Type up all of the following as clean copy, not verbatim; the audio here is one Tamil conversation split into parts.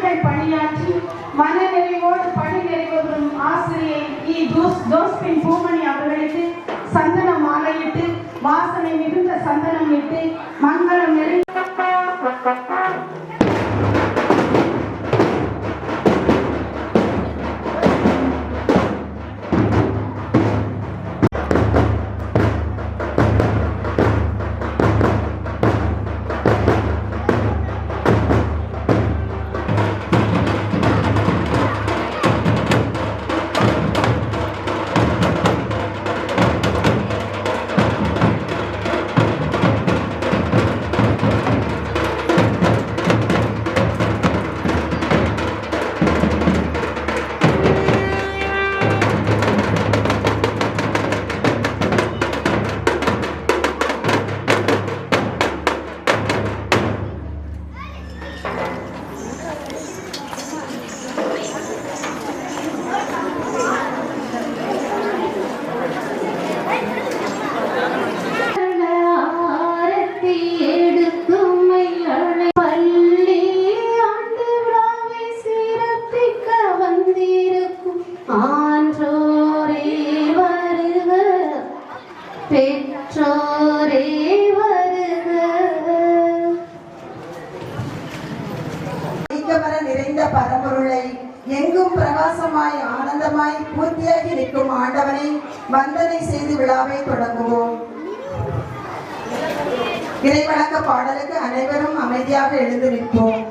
ஆண்டுகள் பணியாற்றி மனநிறைவோடு பணி நிறைவேறும் ஆசிரியை ஜோஸ்பின் பூமணி அவர்களுக்கு சந்தன மாலையிட்டு வாசனை மிகுந்த சந்தனம் இட்டு மங்களம் நிறைந்த நிறைந்த பரம்பொருளை எங்கும் பிரகாசமாய் ஆனந்தமாய் பூர்த்தியாகி நிற்கும் ஆண்டவனை வந்தனை செய்து விழாவை தொடங்குவோம். இறைவணக்க பாடலுக்கு அனைவரும் அமைதியாக எழுந்து நிற்போம்.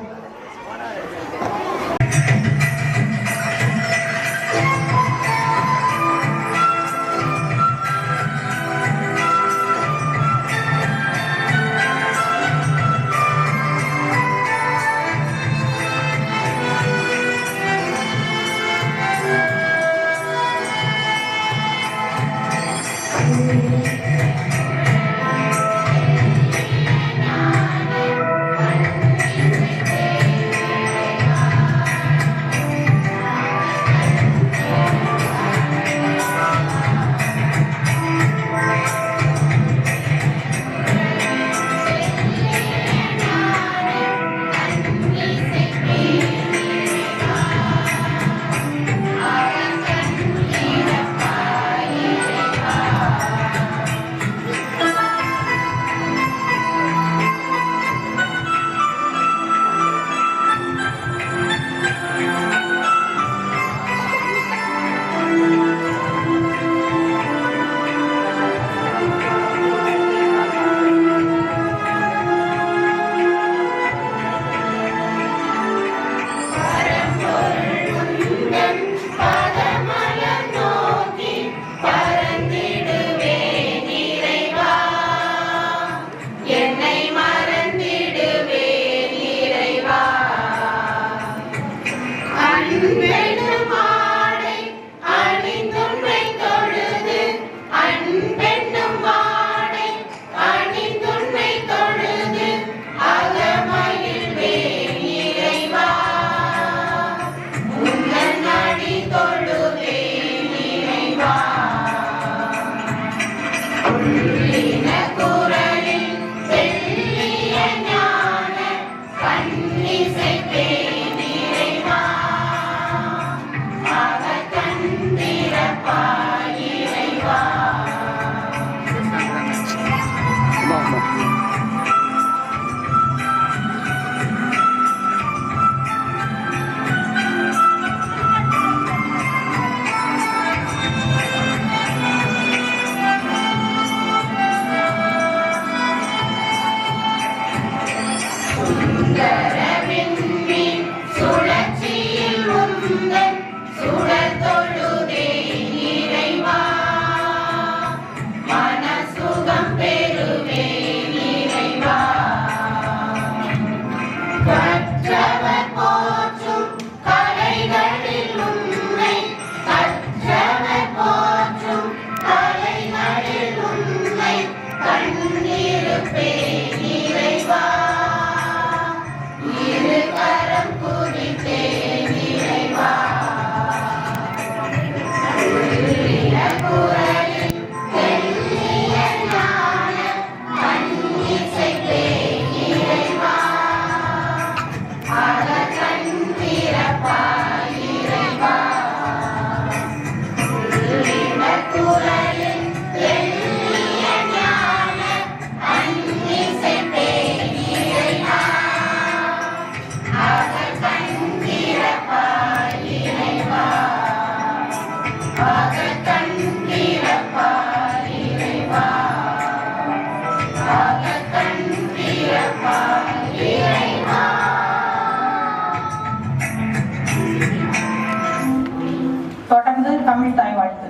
தொடர்ந்து தமிழ் தாய் வாழ்த்து.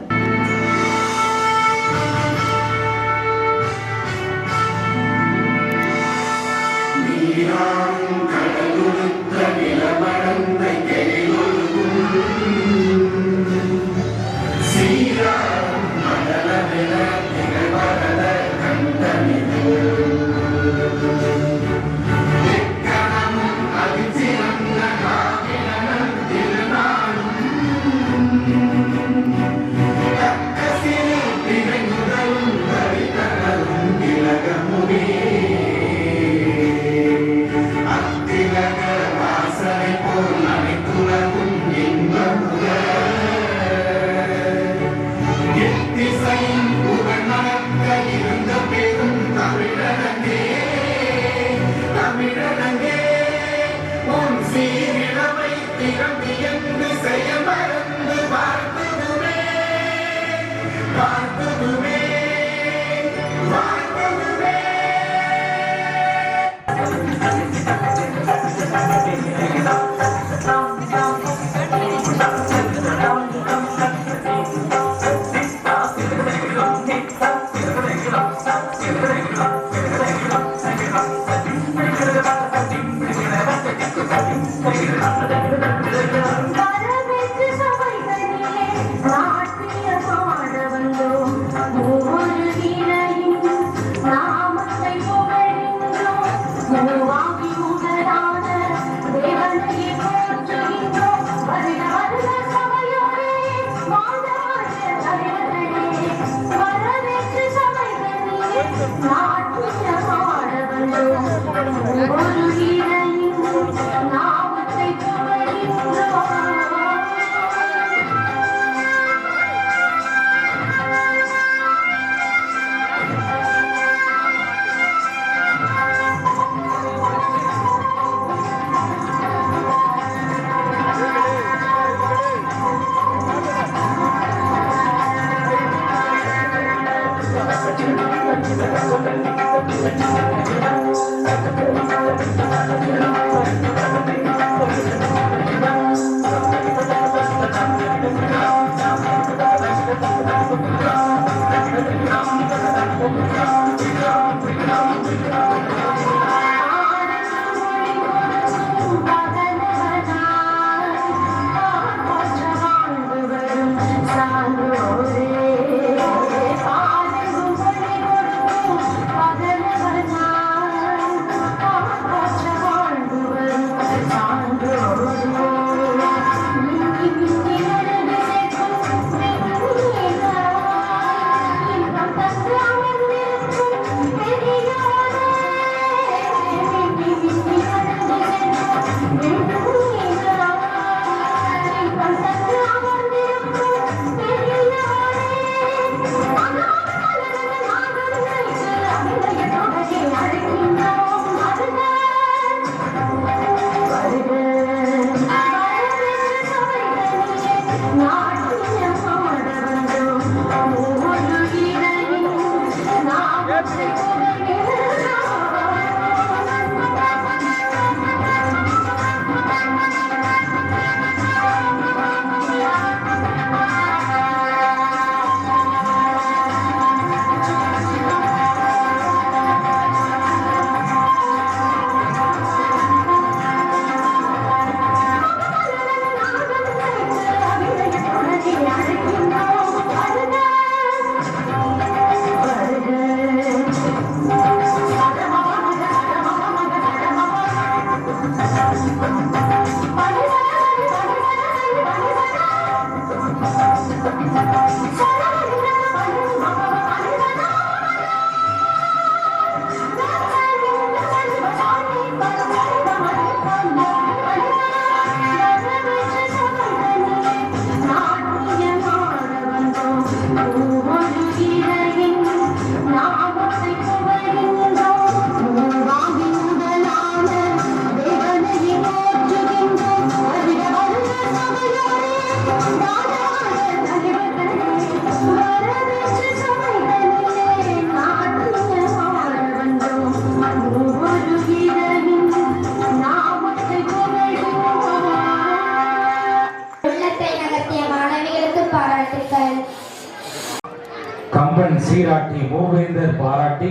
கம்பன் சீராட்டி மூவேந்தர் பாராட்டி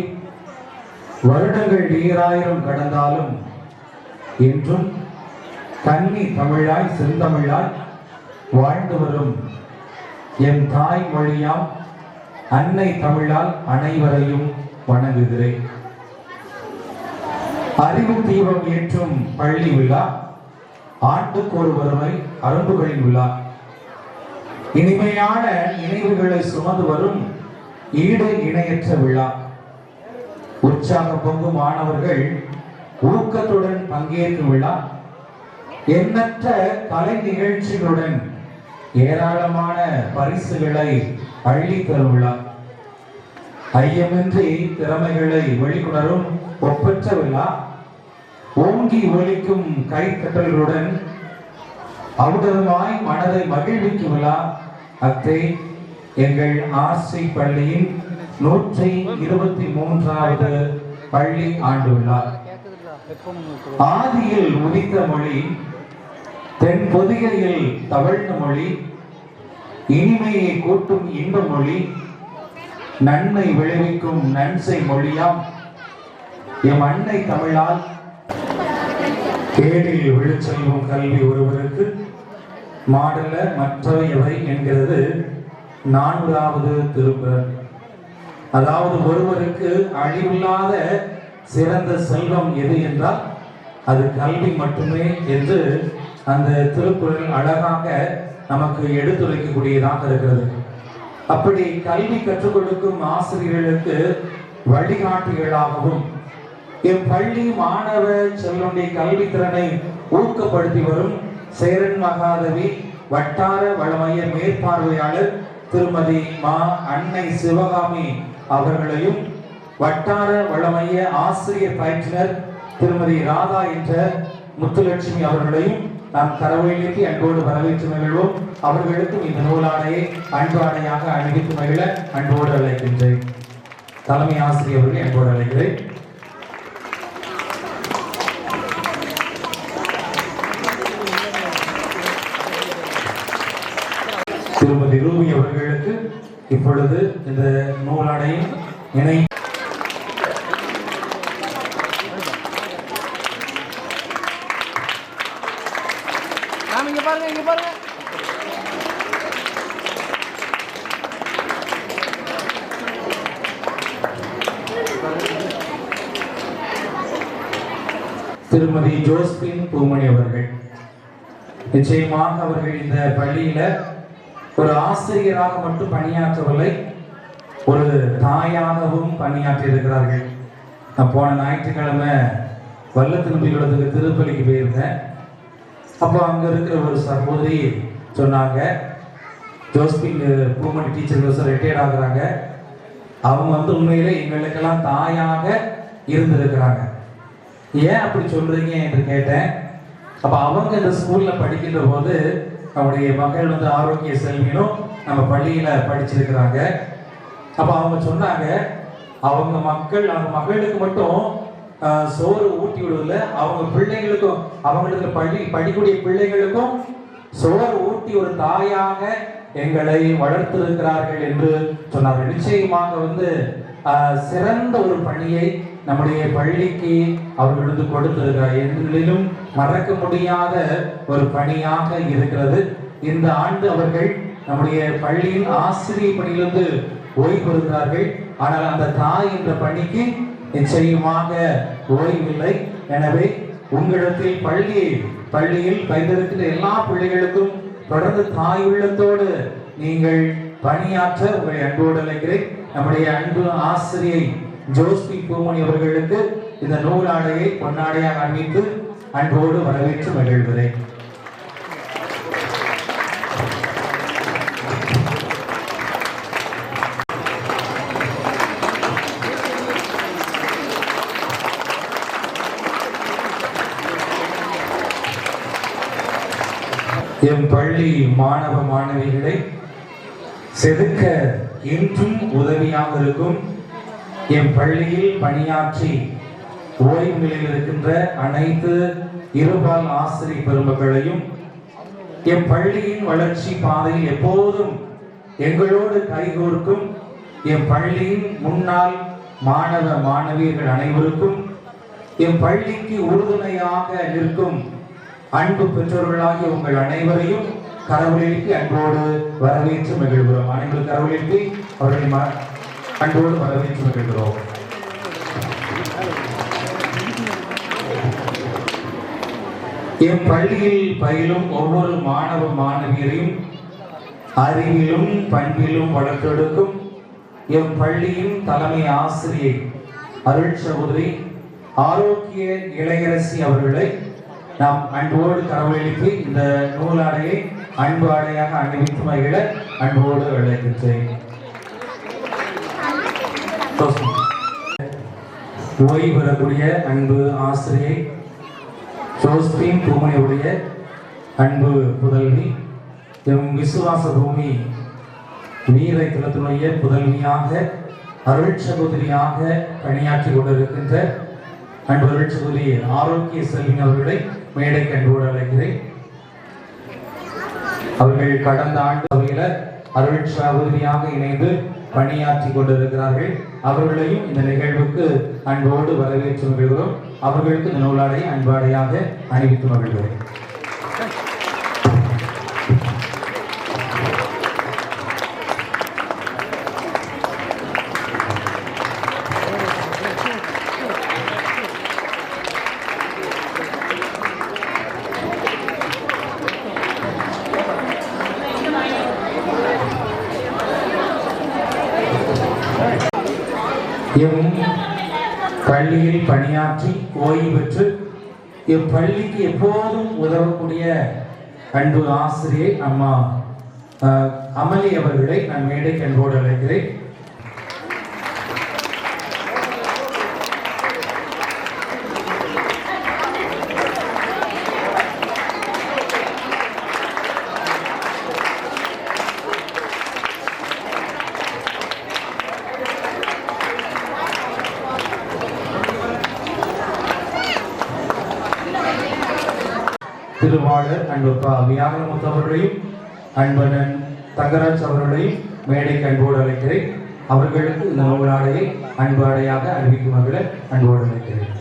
வருடங்கள் 2000 கடந்தாலும் இன்றும் கன்னி தமிழாய் செந்தமிழாய் வாழ்ந்து வரும் என் தாய் மொழியாம் அன்னை தமிழால் அனைவரையும் வணங்குகிறேன். அறிவு தீபம் ஏற்றும் பள்ளி விழா, ஆண்டுக்கு ஒரு வருமை அரும்புகளின் விழா, இனிமையான நினைவுகளை சுமந்து வரும் ஈடு இணையற்ற விழா. உற்சாகம் பொங்கும் மாணவர்கள் ஊக்கத்துடன் பங்கேற்கும் விழா, எண்ணற்ற கலை நிகழ்ச்சிகளுடன் ஏராளமான பரிசுகளை அள்ளி தரும் விழா, ஐயமின்றி திறமைகளை வெளிக்கொணரும் ஒப்பற்ற விழா, ஓங்கி ஒலிக்கும் கைத்தட்டல்களுடன் அவுடமாய் மனதை மகிழ்விக்கும் விழா. அத்தை எங்கள் ஆர்சி பள்ளியின் 123வது பள்ளி ஆண்டு விழா. ஆதியில் உதித்த மொழி, தென் பொதிகையில் தவழ்ந்த மொழி, இனிமையை கூட்டும் இன்ப மொழி, நன்மை விளைவிக்கும் நன்சை மொழியாம் எம் அன்னை தமிழால் கேடில் விழுச்செல்வம் கல்வி ஒருவருக்கு மாடல மற்றவை எவை என்கிறது 4வது திருக்குறள். அதாவது ஒருவருக்கு அழிவில்லாத சிறந்த செல்வம் எது என்றால் அது கல்வி மட்டுமே என்று அந்த திருக்குறள் அழகாக நமக்கு எடுத்துரைக்கக்கூடியதாக இருக்கிறது. அப்படி கல்வி கற்றுக் கொடுக்கும் ஆசிரியர்களுக்கு வழிகாட்டிகளாகவும் என் பள்ளி மாணவ செல்வனுடைய கல்வி திறனை ஊக்கப்படுத்தி வரும் சேரன் மகாதேவி வட்டார வளமைய மேற்பார்வையாளர் திருமதி மா அன்னை சிவகாமி அவர்களையும், வட்டார வளமைய ஆசிரியர் பயிற்றுனர் திருமதி ராதா என்ற முத்துலட்சுமி அவர்களையும் நாம் கரவொலிக்கு அன்போடு வரவேற்று மகிழ்வோம். அவர்களுக்கும் இந்த நூலாடையை அன்பாடையாக அணிவித்து மகிழ அன்போடு அழைக்கின்றேன். தலைமை ஆசிரியர் அவர்களை அன்போடு அழைக்கிறேன். திருமதி ரூபி அவர்களுக்கு இப்பொழுது இந்த நூலாடையும் இணை இங்க பாருங்க, இங்க பாருங்க. திருமதி ஜோஸ்பின் பூமணி அவர்கள், நிச்சயமாக அவர்கள் இந்த பள்ளியில ஒரு ஆசிரியராக மட்டும் பணியாற்றவில்லை, ஒரு தாயாகவும் பணியாற்றி இருக்கிறார்கள். நான் போன ஞாயிற்றுக்கிழமை வல்லத்திரும்பிகளுக்கு திருப்பலிக்கு போயிருந்தேன். அப்போ அங்க இருக்கிற ஒரு சகோதரி சொன்னாங்க, ஜோஸ்பின் பூமணி டீச்சர் ரிட்டையர்ட் ஆகுறாங்க, அவங்க உண்மையிலே எங்களுக்கெல்லாம் தாயாக இருந்திருக்கிறாங்க. ஏன் அப்படி சொல்றீங்க என்று கேட்டேன். அப்ப அவங்க இந்த ஸ்கூல்ல படிக்கின்ற போது அவருடைய மகள் ஆரோக்கிய செல்வினும் நம்ம பள்ளியில படிச்சிருக்கிறாங்க. அப்ப அவங்க சொன்னாங்க, அவங்க மகளுக்கு மட்டும் சோறு ஊட்டி விடுவதில்ல, அவங்க பிள்ளைகளுக்கும் அவங்களுக்கு படிக்கூடிய பிள்ளைகளுக்கும் சோறு ஊட்டி ஒரு தாயாக எங்களை வளர்த்திருக்கிறார்கள் என்று சொன்னார்கள். நிச்சயமாக சிறந்த ஒரு பணியை நம்முடைய பள்ளிக்கு அவர்களுக்கு கொடுத்திருக்கிறார். எங்களிலும் மறக்க முடியாத ஒரு பணியாக இருக்கிறது. இந்த ஆண்டு அவர்கள் நம்முடைய பள்ளியின் ஆசிரியர் பணியிலிருந்து ஓய்வு பெறுகிறார்கள். ஆனால் அந்த தாய் என்ற பணிக்கு நிச்சயமாக ஓய்வில்லை. எனவே உங்களிடத்தில் பள்ளியில் பயிர்ந்திருக்கிற எல்லா பிள்ளைகளுக்கும் தொடர்ந்து தாய் உள்ளத்தோடு நீங்கள் பணியாற்ற உங்களை அன்போடு அழைக்கிறேன். நம்முடைய அன்பு ஆசிரியை ஜோஸ்பி பூமணி அவர்களுக்கு இந்த நூலாடையை பொன்னாடையாக அணிவித்து அன்போடு வரவேற்று மகிழ்கிறேன். எம் பள்ளி மாணவ மாணவிகளை செதுக்க இன்றும் உதவியாக இருக்கும் எம் பள்ளியில் பணியாற்றி ஓய்வு நிலையில் இருக்கின்ற அனைத்து இருபால் ஆசிரியர் பெருமக்களையும், எம் பள்ளியின் வளர்ச்சி பாதையில் எப்போதும் எங்களோடு கைகோர்க்கும் என் பள்ளியின் முன்னாள் மாணவ மாணவியர்கள் அனைவருக்கும், என் பள்ளிக்கு உறுதுணையாக நிற்கும் அன்பு பெற்றோர்களாகிய உங்கள் அனைவரையும் கரவொலிக்கு அன்போடு வரவேற்று மகிழ்கிறோம். அனைவரும் கரவொலிக்கு அவர்களை அன்போடு வரவேற்று மகிழ்கிறோம். என் பள்ளியில் பயிலும் ஒவ்வொரு மாணவ மாணவியரையும் அறிவிலும் பண்பிலும் வளர்த்தெடுக்கும் என் பள்ளியின் தலைமை ஆசிரியை அருள் சகோதரி ஆரோக்கிய இளையரசி அவர்களை நாம் அன்போடு கரவொலிக்கு இந்த நூலாடையை அன்பு ஆடையாக அணிவித்து மகிழ அன்போடு அழைக்கின்றேன். ஓய்வு பெறக்கூடிய அன்பு ஆசிரியை ஜோஸ்பின் பூமணியுடைய அன்பு புதல்வி, எம் விசுவாச பூமி வீர குலத்தினுடைய புதல்வியாக அருள் சகோதரியாக பணியாற்றி கொண்டிருக்கின்ற அன்பு அருள் சகோதரி ஆரோக்கிய செல்வின் அவர்களை மேடைக்கு அன்போடு அழைக்கிறேன். அவர்கள் கடந்த ஆண்டு வகையில அருள் சகோதரியாக இணைந்து பணியாற்றி கொண்டிருக்கிறார்கள். அவர்களையும் இந்த நிகழ்வுக்கு அன்போடு வரவேற்று மகிழ்கிறோம். அவர்களுக்கு இந்த நூலாடை அன்பாடையாக அணிவித்து மகிழ்கிறேன். எம் பள்ளியில் பணியாற்றி ஓய்வு பெற்று இப்பள்ளிக்கு எப்போதும் உதவக்கூடிய அன்பு ஆசிரியை அம்மா அமளி அவர்களை நான் மேடைக்கு அன்போடு அழைக்கிறேன். திருவாளர் அன்பு வியாகரமுத்து அவர்களையும் அன்பனன் தங்கராஜ் அவர்களையும் மேடைக்கு அன்போடு அழைக்கிறேன். அவர்களுக்கு இந்த நூலாடையை அன்பு ஆடையாக அறிவிக்கும் மகளை அன்போடு அழைக்கிறேன்.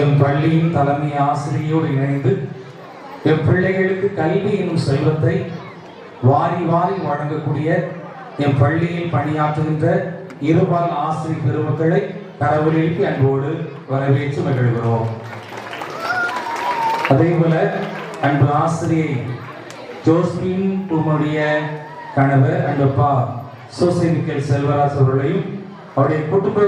எம் பள்ளியின் தலைமை ஆசிரியரோடு இணைந்து எம் பிள்ளைகளுக்கு கல்வி என்னும் செல்வத்தை வாரி வாரி வழங்கக்கூடிய எம் பள்ளியில் பணியாற்றுகின்ற இருபால் ஆசிரியர் பெருமக்களை கரவொலிக்கு அன்போடு வரவேற்று மகிழ்கிறோம். அதேபோல அன்பு ஆசிரியை ஜோஸ்பின் பூமுடைய கணவர் அன்பப்பா சோசியல் செல்வராஜ் அவர்களையும் அவருடைய குடும்ப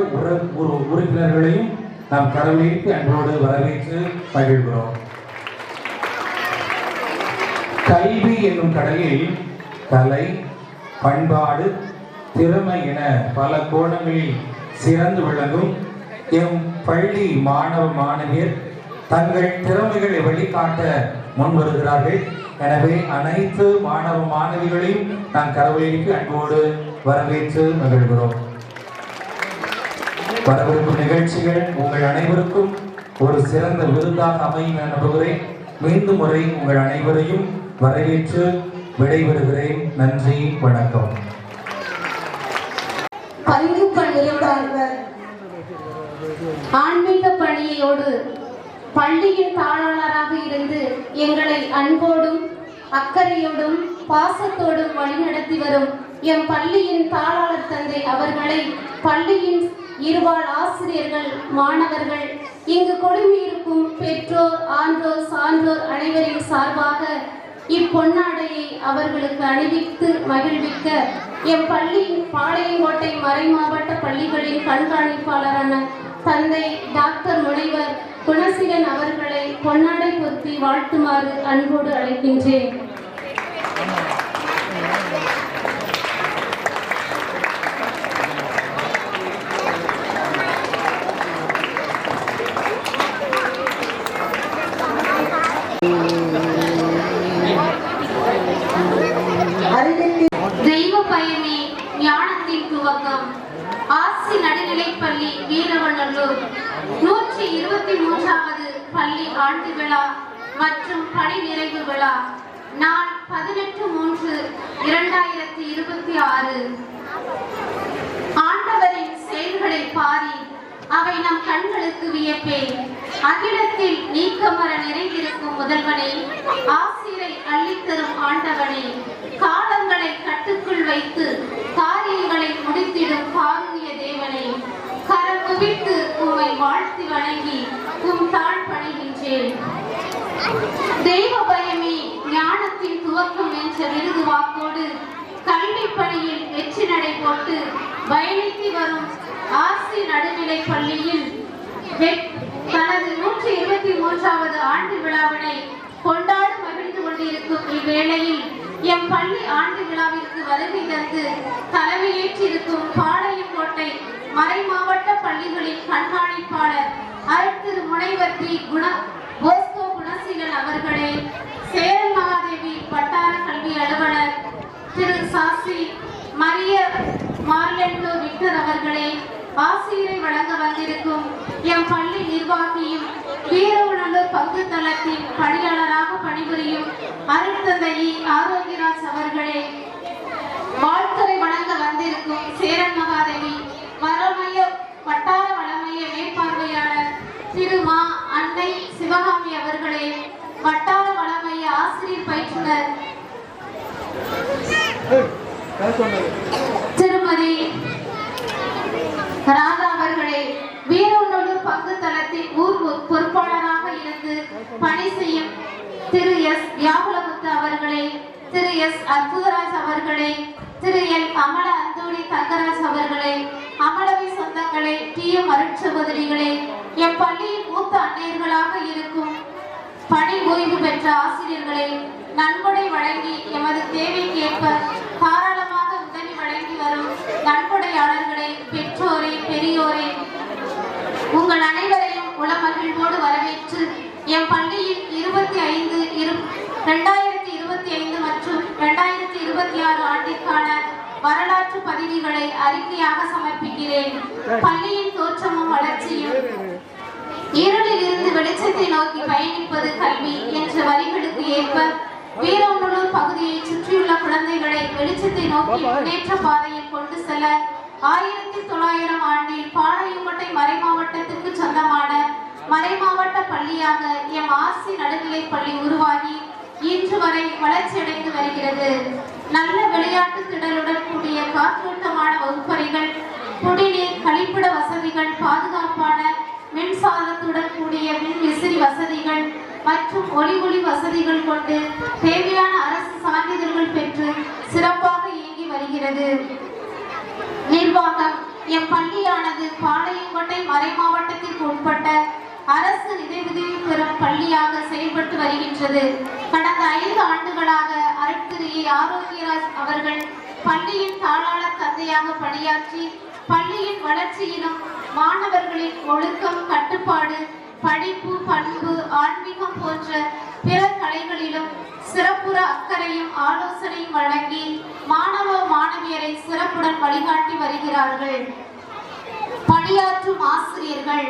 உறுப்பினர்களையும் நாம் கரவொலிக்கு அன்போடு வரவேற்று மகிழ்கிறோம். கல்வி என்னும் கடலில் கலை, பண்பாடு, திறமை என பல கோணங்களில் சிறந்து விளங்கும் எம் பள்ளி மாணவ மாணவியர் தங்கள் திறமைகளை வெளிக்காட்ட முன்வருகிறார்கள். எனவே அனைத்து மாணவ மாணவிகளையும் நாம் கரவொலிக்கு அன்போடு வரவேற்று மகிழ்கிறோம். வரவிருக்கும் நிகழ்ச்சிகள் உங்கள் அனைவருக்கும் ஒரு சிறந்த விருதாக அமையும் என நம்புகிறேன். மீண்டும் முறை உங்கள் அனைவரையும் வரவேற்று விடைபெறுகிறேன். நன்றி, வணக்கம். ஆன்மீக பணியோடு பள்ளியின் தாளாளராக இருந்து எங்களை அன்போடும் அக்கறையோடும் பாசத்தோடும் வழிநடத்தி வரும் எம் பள்ளியின் தாளாளர் தந்தை அவர்களை பள்ளியின் இருபால் ஆசிரியர்கள், மாணவர்கள், இங்கு கொடுமையிருக்கும் பெற்றோர், ஆன்றோர், சான்றோர் அனைவரின் சார்பாக இப்பொன்னாடையை அவர்களுக்கு அணிவித்து மகிழ்விக்க எம் பள்ளியின் பாளையங்கோட்டை மறைமாவட்ட பள்ளிகளின் கண்காணிப்பாளரான தந்தை டாக்டர் முனைவர் குணசீலன் அவர்களை பொன்னாடை பொருத்தி வாழ்த்துமாறு அன்போடு அழைக்கின்றேன். ஆசி நடுநிலைப்பள்ளி வீரவநல்லூர் 123வது பள்ளி ஆண்டு விழா மற்றும் பணி நிறைவு விழா நாள் 18/3/2026. ஆண்டவரின் செயல்களை பாரி அவை நம் கண்களுக்கு வியப்பே. அகிலத்தில் நீக்கமர நிறைந்திருக்கும் முதல்வனே, ஆசிரை அள்ளித்தரும் ஆண்டவனே, காலங்களை கட்டுக்குள் வைத்து காரியங்களை முடித்திடும் காருண்ய தேவனே, கரம் குவித்து உம்மை வாழ்த்தி வணங்கி உம் தாழ் பணிகின்றேன். தெய்வ பயமே ஞானத்தின் துவக்கம் என்ற விருது வாக்கோடு கல்வி பணியில் வெற்றி நடை போட்டு பயணித்து வரும் ஆசி நடுநிலை பள்ளியில் தனது 123வது ஆண்டு விழாவினை கொண்டாடி மகிழ்ந்து கொண்டிருக்கும் இவ்வேளையில் எம் பள்ளி ஆண்டு விழாவிற்கு வருகை தந்து தலைமையேற்றிருக்கும் பாளையங்கோட்டை மறைமாவட்ட பள்ளிகளின் கண்காணிப்பாளர் அருட்திரு முனைவர் பி. போஸ்கோ குணசீலன் அவர்களே, சேரன் மகாதேவி வட்டார கல்வி அலுவலர் திரு சாசி மரிய மார்லெண்டோ விக்டர் அவர்களே, ஆசிரியரை வழங்க வந்திருக்கும் எம் பள்ளி நிர்வாகியும் வீரவநல்லூர் பங்கு தளத்தின் பணியாளராக பணிபுரியும் அருட்தந்தை ஆரோக்கியராஜ் அவர்களே, வாழ்த்துறை வழங்க வந்திருக்கும் சேரன் மகாதேவி வட்டார வளமைய மேற்பார்வையாளர் திரு மா. அன்னை சிவகாமி அவர்களே, வட்டார வளமைய ஆசிரியர் பயிற்றுனர் திருமதி ராதா அவர்களே, வீரவநல்லூர் பங்கு தளத்தின் ஊர் பொறுப்பாளராக இருந்து பணி செய்யும் திரு எஸ். வியாகுலமுத்து அவர்களே, திரு எஸ். அற்புதராஜ் அவர்களே, திரு எல். அமல அந்தோணி தங்கராஜ் அவர்களே, அமலவி சொந்தங்களே, டி. எம். அருட்சகோதரிகளே, எம் பள்ளியின் மூத்த அன்னையர்களாக இருக்கும் பணி ஓய்வு பெற்ற ஆசிரியர்களே, நன்கொடை வழங்கி எமது தேவைக்கேற்ப தாராளமாக உதவி வழங்கி வரும் நன்கொடையாளர்களே, பெற்றோரே, பெரியோரே, உங்கள் அனைவரையும் உளமகிழ்வோடு வரவேற்று எம் பள்ளியில் 2025 மற்றும் 2026 ஆண்டிற்கான வரலாற்று பதிவுகளை அறிக்கையாக சமர்ப்பிக்கிறேன். பள்ளியின் தோற்றமும் வளர்ச்சியும் இருளில் இருந்து வெளிச்சத்தை நோக்கி பயணிப்பது கல்வி என்ற வரிகளுக்கு ஏற்ப வீரவநல்லூர் பகுதியை சுற்றியுள்ள குழந்தைகளை வெளிச்சத்தை நோக்கி முன்னேற்ற பாதையில் கொண்டு செல்ல 1900 ஆண்டில் பாளையங்கோட்டை மறைமாவட்டத்திற்கு சொந்தமான மறைமாவட்ட பள்ளியாக எம் ஆசி நடுநிலை பள்ளி உருவாகி இன்று வரை வளர்ச்சியடைந்து வருகிறது. நல்ல விளையாட்டு திடலுடன் கூடிய காற்றோட்டமான வகுப்பறைகள், குடிநீர், கழிப்பிட வசதிகள், பாதுகாப்பான மின்சாரத்துடன் கூடிய மின் விசிறி வசதிகள் மற்றும் ஒளி வசதிகள் கொண்டு தேவையான அரசு சான்றிதழ்கள் பெற்று சிறப்பாக இயங்கி வருகிறது. நிர்வாகம் எம் பள்ளியானது பாளையங்கோட்டை மறைமாவட்டத்திற்கு உட்பட்ட அரசு நிதியுதவி பெறும் பள்ளியாக செயல்பட்டு வருகின்றது. கடந்த 5 ஆண்டுகளாக அருட்திரு ஆரோக்கியராஜ் அவர்கள் பள்ளியின் தாளாளர் தந்தையாக பணியாற்றி பள்ளியின் வளர்ச்சியிலும் மாணவர்களின் ஒழுக்கம், கட்டுப்பாடு, படிப்பு, பண்பு, ஆன்மீகம் போன்ற பிற கலைகளிலும் சிறப்புற அக்கறையும் ஆலோசனையும் வழங்கி மாணவ மாணவியரை சிறப்புடன் வழிகாட்டி வருகிறார்கள். பணியாற்றும் ஆசிரியர்கள்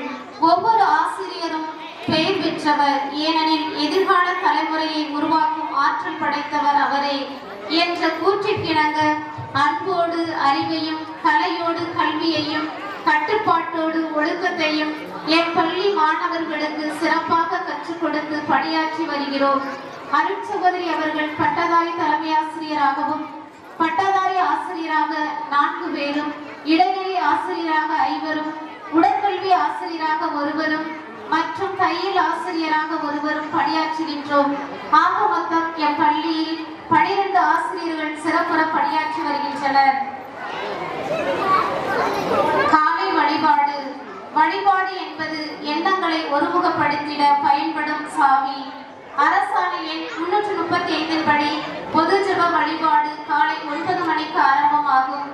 ஒவ்வொரு ஆசிரியரும் பெயர் பெற்றவர், ஏனெனில் எதிர்கால தலைமுறையை உருவாக்கும் ஆற்றல் படைத்தவர் அவரே என்ற கூற்றிற்கிணங்க அன்போடு அறிவையும் கலையோடு கல்வியையும் கட்டுப்பாட்டோடு ஒழுக்கத்தையும் என் பள்ளி மாணவர்களுக்கு சிறப்பாக கற்றுக் கொடுத்து பணியாற்றி வருகிறோம். அருட்சகோதரி அவர்கள் பட்டதாரி தலைமை ஆசிரியராகவும் பட்டதாரி ஆசிரியராக 4 பேரும், இடைநிலை ஆசிரியராக 5 உடற்கல்வி ஆசிரியராக 1 மற்றும் தையல் ஆசிரியராக 1 பணியாற்றுகின்றோம். ஆக மொத்தம் என் பள்ளியில் 12 ஆசிரியர்கள் சிறப்புற பணியாற்றி வருகின்றனர். காலை வழிபாடு. வழிபாடு என்பது எண்ணங்களை ஒருமுகப்படுத்திட பயன்படும் சாவி. அரசாணை எண் 335 படி பொது ஜெப வழிபாடு காலை 9 மணிக்கு ஆரம்பமாகும்.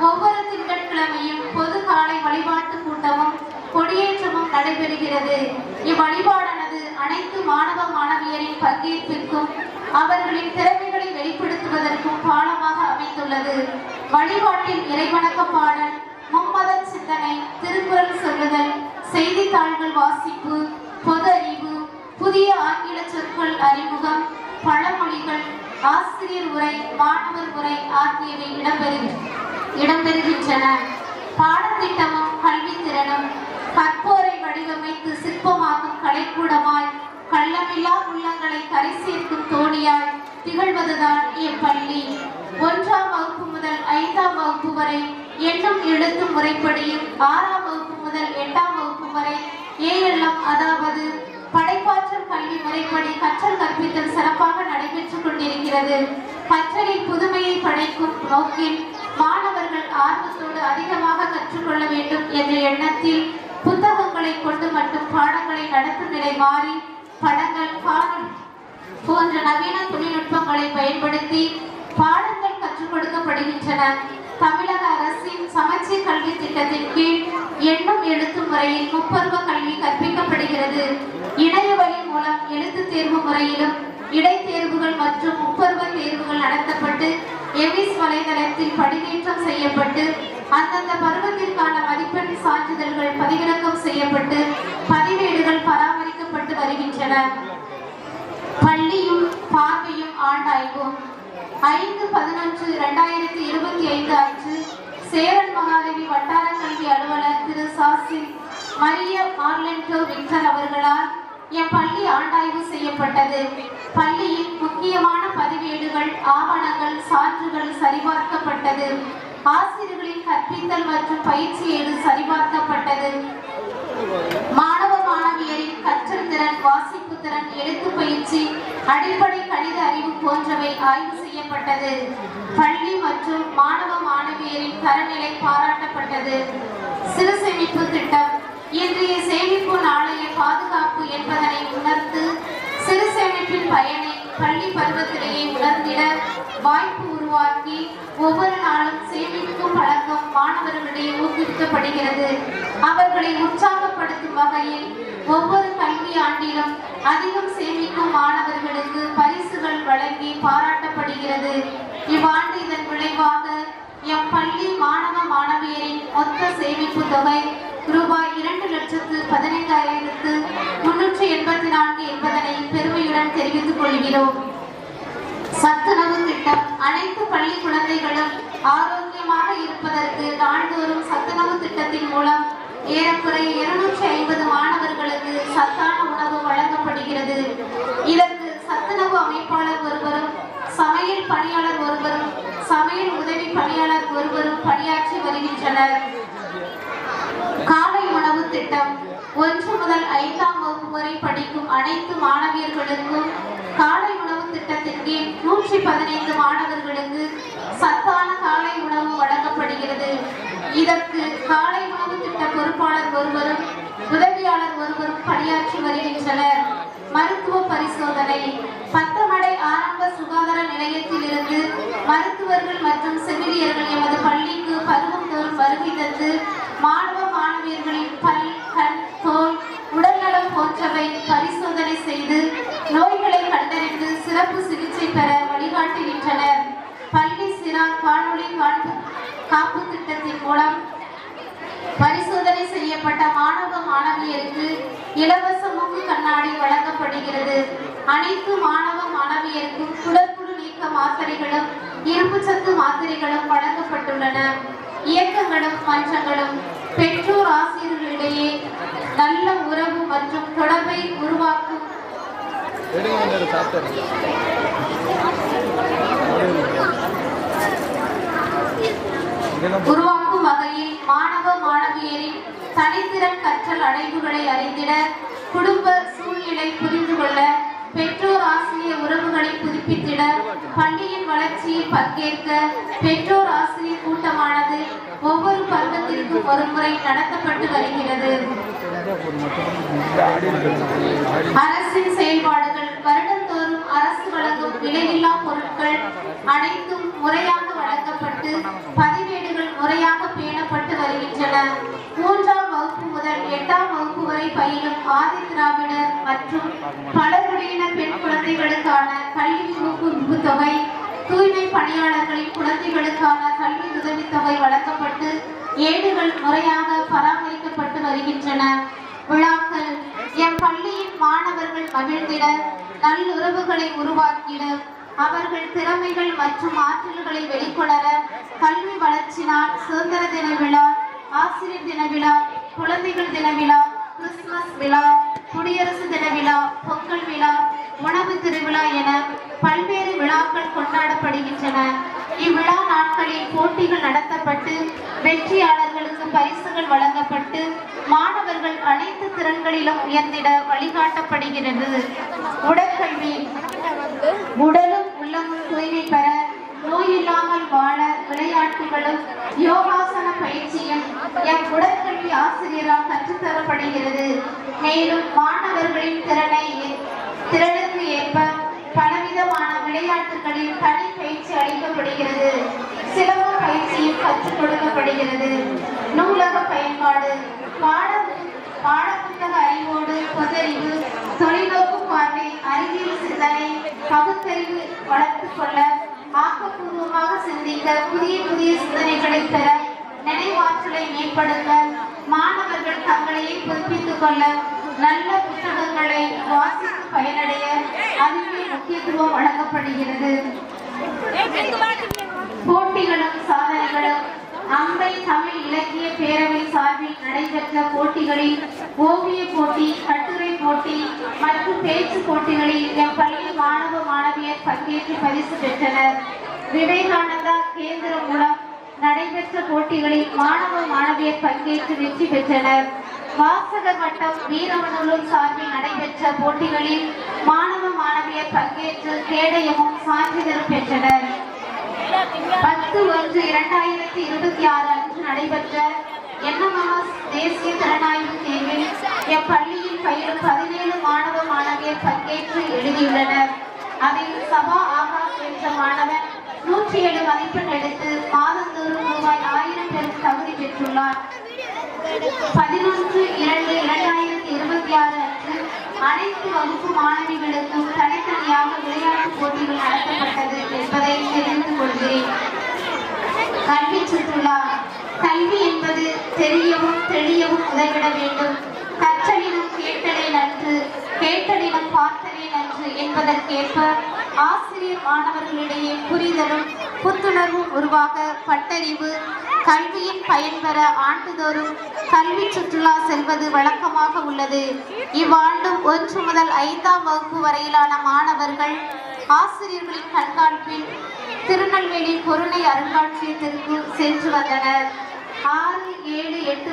ஒவ்வொரு திங்கட்கிழமையும் பொது காலை வழிபாட்டு கூட்டமும் கொடியேற்றமும் நடைபெறுகிறது. இவ்வழிபாடானது அனைத்து மாணவ மாணவியரின் பங்கேற்பிற்கும் அவர்களின் திறமைகளை வெளிப்படுத்துவதற்கும் பாலமாக அமைந்துள்ளது. வழிபாட்டில் இறைவணக்க பாடல், மும்மத சிந்தனை, திருக்குறள் சொல்லுதல், செய்தித்தாள்கள் வாசிப்பு, பொது அறிவு, புதிய ஆங்கில சொற்கள் அறிமுகம், பழமொழிகள், ஆசிரியர் உரை, மாணவர் உரை ஆகியவை இடம்பெறுகின்றன. பாடத்திட்டமும் கல்வி திறனும் கற்போரை வடிவமைத்து சிற்பமாக்கும் கலைக்கூடமாய் கள்ளமில்லா உள்ளங்களை கரை சேர்க்கும் தோணியாய் திகழ்வதுதான் இப்பள்ளி. 1ஆம் வகுப்பு முதல் 5ஆம் வகுப்பு வரை எண்ணும் எழுத்து முறைப்படியும் 6ஆம் வகுப்பு முதல் 8ஆம் வகுப்பு வரை ஏஎல்எம் அதாவது படைப்பாற்றல் கல்வி முறைப்படி கற்றல் கற்பித்தல் சிறப்பாக நடைபெற்றுக் கொண்டிருக்கிறது. கற்றலில் புதுமையை படைக்கும் நோக்கில் மாணவர்கள் ஆர்வத்தோடு அதிகமாக கற்றுக்கொள்ள வேண்டும் என்ற எண்ணத்தில் புத்தகங்களை கொண்டு மட்டும் பாடங்களை நடத்தும் நிலை மாறி படங்கள், காணொளி போன்ற நவீன தொழில்நுட்பங்களை பயன்படுத்தி பாடங்கள் கற்றுக் கொடுக்கப்படுகின்றன. தமிழக அரசின் சமச்சீர் கல்வி திட்டத்தின் கீழ் எண்ணும் எழுத்து முறையில் முப்பருவ கல்வி கற்பிக்கப்படுகிறது. இணைய வழி மூலம் எழுத்து தேர்வு முறையிலும் இடைத்தேர்வுகள் மற்றும் முப்பருவ தேர்வுகள் நடத்தப்பட்டு எவிஸ் வலைதளத்தில் பதிவேற்றம் செய்யப்பட்டு அந்தந்த பருவத்திற்கான மதிப்பெண் சான்றிதழ்கள் பதிவிறக்கம் செய்யப்பட்டு பதிவேடுகள் பராமரிக்கப்பட்டு வருகின்றன. பள்ளியும் பார்வையும் ஆண்டாய்வும் 5/11/2025 அன்று சேரன் மகாதேவி வட்டார கல்வி அலுவலர் திரு சாசி மரிய மார்லென்டோ விக்டர் அவர்களால் என் பள்ளி ஆண்டாய்வு செய்யப்பட்டது. பள்ளியில் முக்கியமான பதிவேடுகள், ஆவணங்கள், சான்றுகள் சரிபார்க்கப்பட்டது. ஆசிரியர்களின் கற்பித்தல் மற்றும் பயிற்சி ஏடு சரிபார்க்கப்பட்டது. மாணவ மாணவியரின் கற்றல் திறன், வாசிப்பு திறன், எழுத்து பயிற்சி, அடிப்படை கணித அறிவு போன்றவை ஆய்வு செய்யப்பட்டது. பள்ளி மற்றும் மாணவ மாணவியரின் தரநிலை பாராட்டப்பட்டது. சிறு சேமிப்பு திட்டம் இன்றைய சேமிப்பு நாளைய பாதுகாப்பு என்பதனை உணர்ந்து சிறு சேமிப்பின் பயனை பள்ளி பருவத்திலேயே உணர்ந்திட வாய்ப்பு உருவாக்கி ஒவ்வொரு நாளும் சேமிக்கும் பழக்கம் மாணவர்களிடையே ஊக்குவிக்கப்படுகிறது. அவர்களை உற்சாகப்படுத்தும் வகையில் ஒவ்வொரு கல்வி ஆண்டிலும் அதிகம் சேமிக்கும் மாணவர்களுக்கு பரிசுகள் வழங்கி பாராட்டப்படுகிறது. இவ்வாண்டு இதன் விளைவாக எம் பள்ளி மாணவ மாணவியரின் மொத்த சேமிப்பு தொகை ரூபாய் 2,15,384 என்பதனை பெருமையுடன் தெரிவித்துக் கொள்கிறோம். சத்துணவு திட்டம் அனைத்து பள்ளி குழந்தைகளும் ஆரோக்கியமாக இருப்பதற்கு நாள்தோறும் சத்துணவு திட்டத்தின் மூலம் ஏறக்குறைய 250 மாணவர்களுக்கு சத்தான உணவு வழங்கப்படுகிறது. இதற்கு சத்துணவு அமைப்பாளர் ஒருவரும், சமையல் பணியாளர் ஒருவரும், சமையல் உதவி பணியாளர் ஒருவரும் பணியாற்றி வருகின்றனர். காலை உணவு திட்டம் 1 முதல் 5ஆம் வகுப்பு வரை படிக்கும் அனைத்து மாணவியர்களுக்கும் காலை உணவு திட்டத்தின் கீழ் 115 மாணவர்களுக்கு சத்தான காலை உணவு வழங்கப்படுகிறது. இதற்கு காலை உணவு திட்ட பொறுப்பாளர் ஒருவரும், உதவியாளர் ஒருவரும் பணியாற்றி வருகின்றனர். மருத்துவ பரிசோதனை பத்தமடை ஆரம்ப சுகாதார நிலையத்தில் இருந்து மருத்துவர்கள் மற்றும் செவிலியர்கள் எமது பள்ளிக்கு பருவம் தோறும் வருகை தந்து மாணவ மாணவியர்களின் பல், கண், தோல், உடல்நலம் போன்றவை பரிசோதனை செய்து நோய்களை கண்டறிந்து சிறப்பு சிகிச்சை பெற வழிகாட்டுகின்றனர். பள்ளி சிறார் காணொளி காப்பு திட்டத்தின் மூலம் பரிசோதனை செய்யப்பட்ட மாணவ மாணவியருக்கு இலவச மூக்கு கண்ணாடி வழங்கப்படுகிறது. அனைத்து மாணவ மாணவியருக்கும் குடற்புழு நீக்க மாத்திரைகளும் இரும்புச்சத்து மாத்திரைகளும் வழங்கப்பட்டுள்ளன. இயக்கங்களும் மன்றங்களும் பெற்றோர் ஆசிரியர்களிடையே நல்ல உறவு மற்றும் தொடர்பை உருவாக்கும் வகையில் மாணவ மாணவியரின் தனித்திறன் கற்றல் அடைவுகளை அறிந்திட, குடும்ப சூழ்நிலை புரிந்து கொள்ள, பெற்றோர் ஆசிரியர் உறவுகளை புதுப்பித்திட, பள்ளியின் வளர்ச்சியில் பங்கேற்க பெற்றோர் ஆசிரியர் கூட்டமானது ஒவ்வொரு பருவத்திற்கும் ஒரு முறை நடத்தப்பட்டு வருகிறது. அரசின் செயல்பாடுகள் வருடந்தோறும் அரசு வழங்கும் விலையில்லா பொருட்கள் அனைத்தும் முறையாக வழங்கப்பட்டு பதிவேடுகள் முறையாக பேணப்பட்டு வருகின்றன. 3ஆம் வகுப்பு முதல் 8ஆம் வகுப்பு வரை பயிலும் ஆதி திராவிடர் மற்றும் பழங்குடியின பெண் குழந்தைகளுக்கான கல்வி ஊக்குவிப்பு தொகை, தூய்மை பணியாளர்களின் குழந்தைகளுக்கான கல்வி உதவித்தொகை வழங்கப்பட்டு ஏடுகள் முறையாக பராமரிக்கப்பட்டு வருகின்றன. விழாக்கள் எம் பள்ளியின் மாணவர்கள் மகிழ்ந்திட, நல்லுறவுகளை உருவாக்கிட, அவர்கள் திறமைகள் மற்றும் ஆற்றல்களை வெளிக்கொணர கல்வி வளர்ச்சி நாள், சுதந்திர தின விழா, ஆசிரியர் தின விழா, குழந்தைகள் தின விழா, கிறிஸ்துமஸ் விழா, குடியரசு தின விழா, பொங்கல் விழா, உணவு திருவிழா என பல்வேறு விழாக்கள் கொண்டாடப்படுகின்றன. இவ்விழா நாட்களில் போட்டிகள் நடத்தப்பட்டு வெற்றியாளர்களுக்கு பரிசுகள் வழங்கப்பட்டு மாணவர்கள் அனைத்து திறன்களிலும் உயர்ந்திட வழிகாட்டப்படுகிறது. உடற்கல்வி உடலும் உள்ளமும் தூய்மை பெற, நோயில்லாமல் வாழ விளையாட்டுகளும் யோகாசன பயிற்சியும் எம் உடற்கல்வி ஆசிரியரால் கற்றுத்தரப்படுகிறது. மேலும் மாணவர்களின் திறனுக்கு ஏற்ப பலவிதமான விளையாட்டுகளில் தனி பயிற்சி அளிக்கப்படுகிறது. சிலம்ப பயிற்சியும் கற்றுக் கொடுக்கப்படுகிறது. நூலக பயன்பாடு பாடப்புத்தக அறிவோடு பொதறிவு, தொலைநோக்கு பார்வை, அறிவியல் சிந்தனை, பகுத்தறிவு வளர்த்துக் கொள்ள, ஆக்கப்பூர்வமாக சிந்திக்க, புதிய சிந்தனைகளை பெற, நினைவாற்றலை மேம்படுத்த, மாணவர்கள் தங்களையே புதுப்பித்துக் கொள்ள, நல்ல புத்தகங்களை வாசித்து பயனடைய அறிவியல் முக்கியத்துவம் வழங்கப்படுகிறது. போட்டிகளும் சாதனைகளும் அம்பை தமிழ் இலக்கிய பேரவை சார்பில் நடைபெற்ற போட்டிகளில் ஓவிய போட்டி, கட்டுரை போட்டி மற்றும் பேச்சு போட்டிகளில் எம் பள்ளி மாணவ மாணவியர் பங்கேற்று பரிசு பெற்றனர். விவேகானந்தா கேந்திரம் மூலம் நடைபெற்ற போட்டிகளில் மாணவ மாணவியர் பங்கேற்று வெற்றி பெற்றனர். வாசகர் வட்டம் வீரவனூர் சார்பில் நடைபெற்ற போட்டிகளில் மாணவ மாணவியர் பங்கேற்று கேடயமும் சான்றிதழும் பெற்றனர். 10/1/2026 அன்று நடைபெற்ற NMS தேசிய திறனாய்வு தேர்வில் எம் பள்ளியில் பயிலும் 17 மாணவ மாணவியர் பங்கேற்று எழுதியுள்ளனர். அதில் சபா ஆகாஷ் என்ற மாணவன் 107 மதிப்பெண் எடுத்து மாதந்தோறும் ரூபாய் 1000 பெறும் தகுதி பெற்றுள்ளார். 11/2/2026 அன்று அனைத்து வகுப்பு மாணவிகளுக்கும் தனித்தனியாக விளையாட்டு போட்டிகள் நடத்தப்பட்டது என்பதை தெரிவித்துக் கொள்கிறேன். கல்வி சுற்றுலா. கல்வி என்பது தெரியவும் தெளியவும் உதவிட வேண்டும். கற்றலினும் கேட்டலே நன்று, கேட்டலினும் பார்த்தலே நன்று என்பதற்கேற்ப ஆசிரியர் மாணவர்களிடையே புரிதலும் புத்துணர்வும் உருவாக பட்டறிவு கல்வியின் பயன்பெற ஆண்டுதோறும் கல்வி சுற்றுலா செல்வது வழக்கமாக உள்ளது. இவ்வாண்டும் 1 முதல் 5ஆம் வகுப்பு வரையிலான மாணவர்கள் ஆசிரியர்களின் கண்காணிப்பில் திருநெல்வேலி பொருணை அருங்காட்சியகத்திற்கு சென்று வந்தனர். 6, 7, 8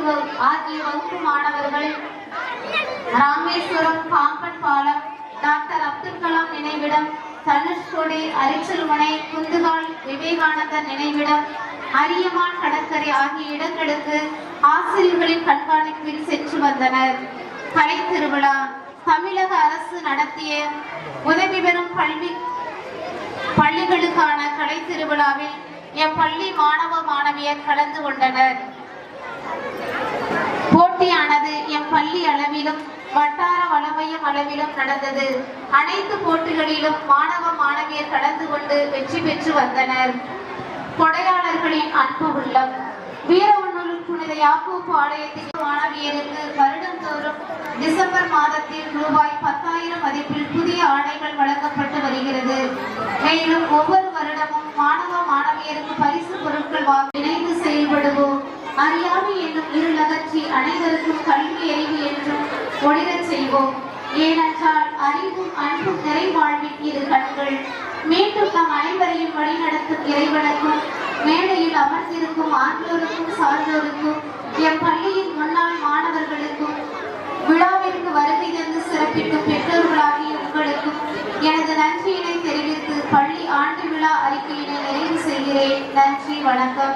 ஆகிய வகுப்பு மாணவர்கள் ராமேஸ்வரம் பாம்பன் பாலம், டாக்டர் அப்துல் கலாம் நினைவிடம், தனுஷ்கோடி, அரிச்சல்முனை, குந்துகால் விவேகானந்தர் நினைவிடம், அரியமான் கடற்கரை ஆகிய இடங்களுக்கு ஆசிரியர்களின் கண்காணிப்பில் சென்று வந்தனர். கலை திருவிழா. தமிழக அரசு நடத்திய உதவி பெறும் பள்ளிகளுக்கான கலை திருவிழாவில் எம் பள்ளி மாணவ மாணவியர் கலந்து கொண்டனர். போட்டியானது எம் பள்ளி அளவிலும் வட்டார வளமையம் அளவிலும் நடந்தது. அனைத்து போட்டிகளிலும் மாணவ மாணவியர் கலந்து கொண்டு வெற்றி பெற்று வந்தனர். கொடையாளர்களின் அன்பு உள்ளம். வீரவனூர் புனித யாக்கோப்பு ஆலயத்தின் மாணவியருக்கு வருடந்தோறும் டிசம்பர் மாதத்தில் ரூபாய் 10,000 மதிப்பில் புதிய ஆடைகள் வழங்கப்பட்டு வருகிறது. மேலும் ஒவ்வொரு வருடமும் மாணவ மாணவியருக்கு பரிசு பொருட்கள் இணைந்து செயல்படுவோம். அறியாமை என்னும் இருளகற்றி அனைவருக்கும் கல்வி அறிவு என்றும் ஒளிரச் செய்வோம். ஏனென்றால் அறிவும் அன்பும் நிறைவாழ்வின் இரு கண்கள். மீண்டும் நம் அனைவரையும் வழிநடத்தும் இறைவனுக்கும் மேடையில் அமர்ந்திருக்கும் ஆண்டோருக்கும் சார்ந்தோருக்கும் எம் பள்ளியின் முன்னாள் மாணவர்களுக்கும் விழாவிற்கு வருகை தந்து சிறப்பிக்கும் பெற்றோர்களாகிய உங்களுக்கும் எனது நன்றியினை தெரிவித்து பள்ளி ஆண்டு விழா அறிக்கையினை நிறைவு செய்கிறேன். நன்றி, வணக்கம்.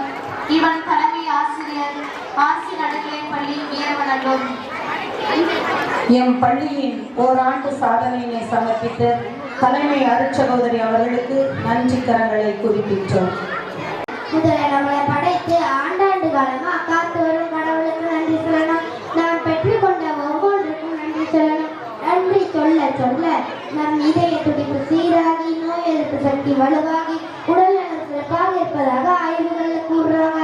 இவன் தலைமை ஆசிரியர் ஆசி நடுநிலை பள்ளி வீரவநல்லூர். எம் பள்ளியின் ஓராண்டு சாதனையினை சமர்ப்பித்த தலைமை அருட்சகோதரி அவர்களுக்கு நன்றி கரங்களை குறிப்பிட்டோம். முதலில் நம்மளை படைத்து ஆண்டாண்டு காலமா காத்து வரும் கடவுளுக்கு நன்றி சொல்லணும். நாம் பெற்றுக்கொண்ட ஒவ்வொன்றுக்கும் நன்றி சொல்லணும். நன்றி சொல்ல சொல்ல நம் இதய துடிப்பு சீராகி, நோய் எதிர்ப்பு சக்தி வலுவாகி, உடல் நலம் சிறப்பாக இருப்பதாக ஆய்வுகள் கூறுறாங்க.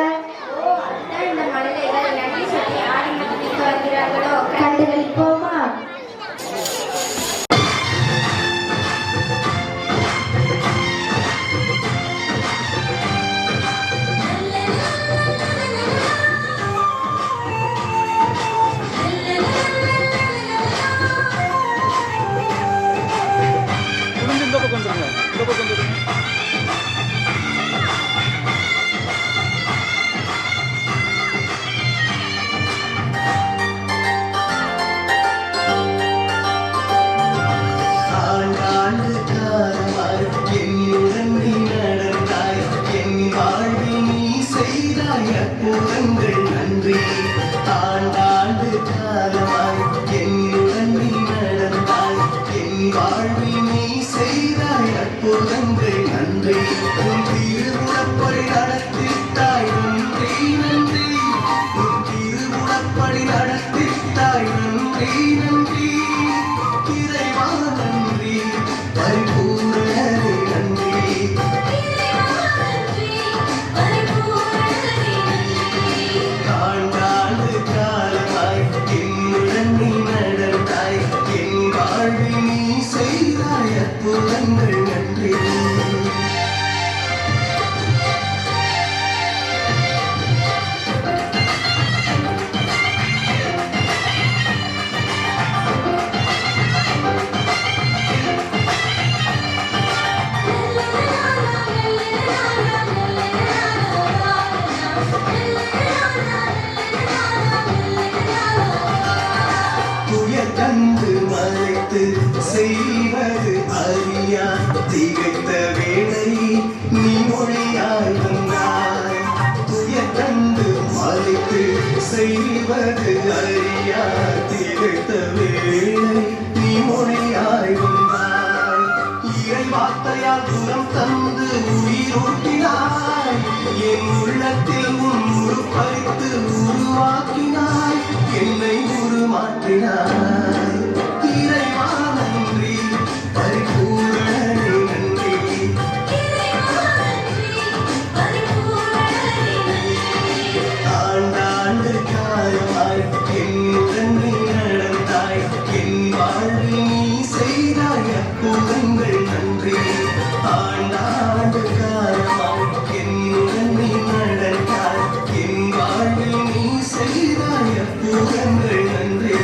அற்புதங்கள் நன்றி உன் திருமுறப்படி நடத்திட்டாய் நன்றி நன்றி உன் திருமுறப்படி நடத்திட்டாய் நன்றி நன்றி இறைவா நன்றி பரிபூரணரே நன்றி ஆண்டாண்டு காலமாய் என்னுடன் நீ நடந்தாய் என் வாழ்வில் நீ செய்தாய் அற்புதங்கள் நன்றி கண்டு மறைத்து செய்வது அறியா திகைத்த வேளை நீ மொழியாய் வந்தாய் கண்டு மறைத்து செய்வது அறியா திகைத்த வேளை நீ மொழியாய் வந்தாய் இறை வார்த்தையால் குணம் தந்து உயிரூட்டினாய் என் உள்ளத்தில் உன் உருப்பறித்து உருவாக்கினாய் என்னை உருமாற்றினாய் இறைவா நன்றி பரிபூரணரே நன்றி ஆண்டாண்டு காலமாய் என்னுடன் நீ நடந்தாய் என் வாழ்வில் நீ செய்தாய் அற்புதங்கள் நன்றி ஆண்டாண்டு காலமாய் என்னுடன் நீ நடந்தாய் என் வாழ்வில் நீ செய்தாய் அற்புதங்கள் நன்றி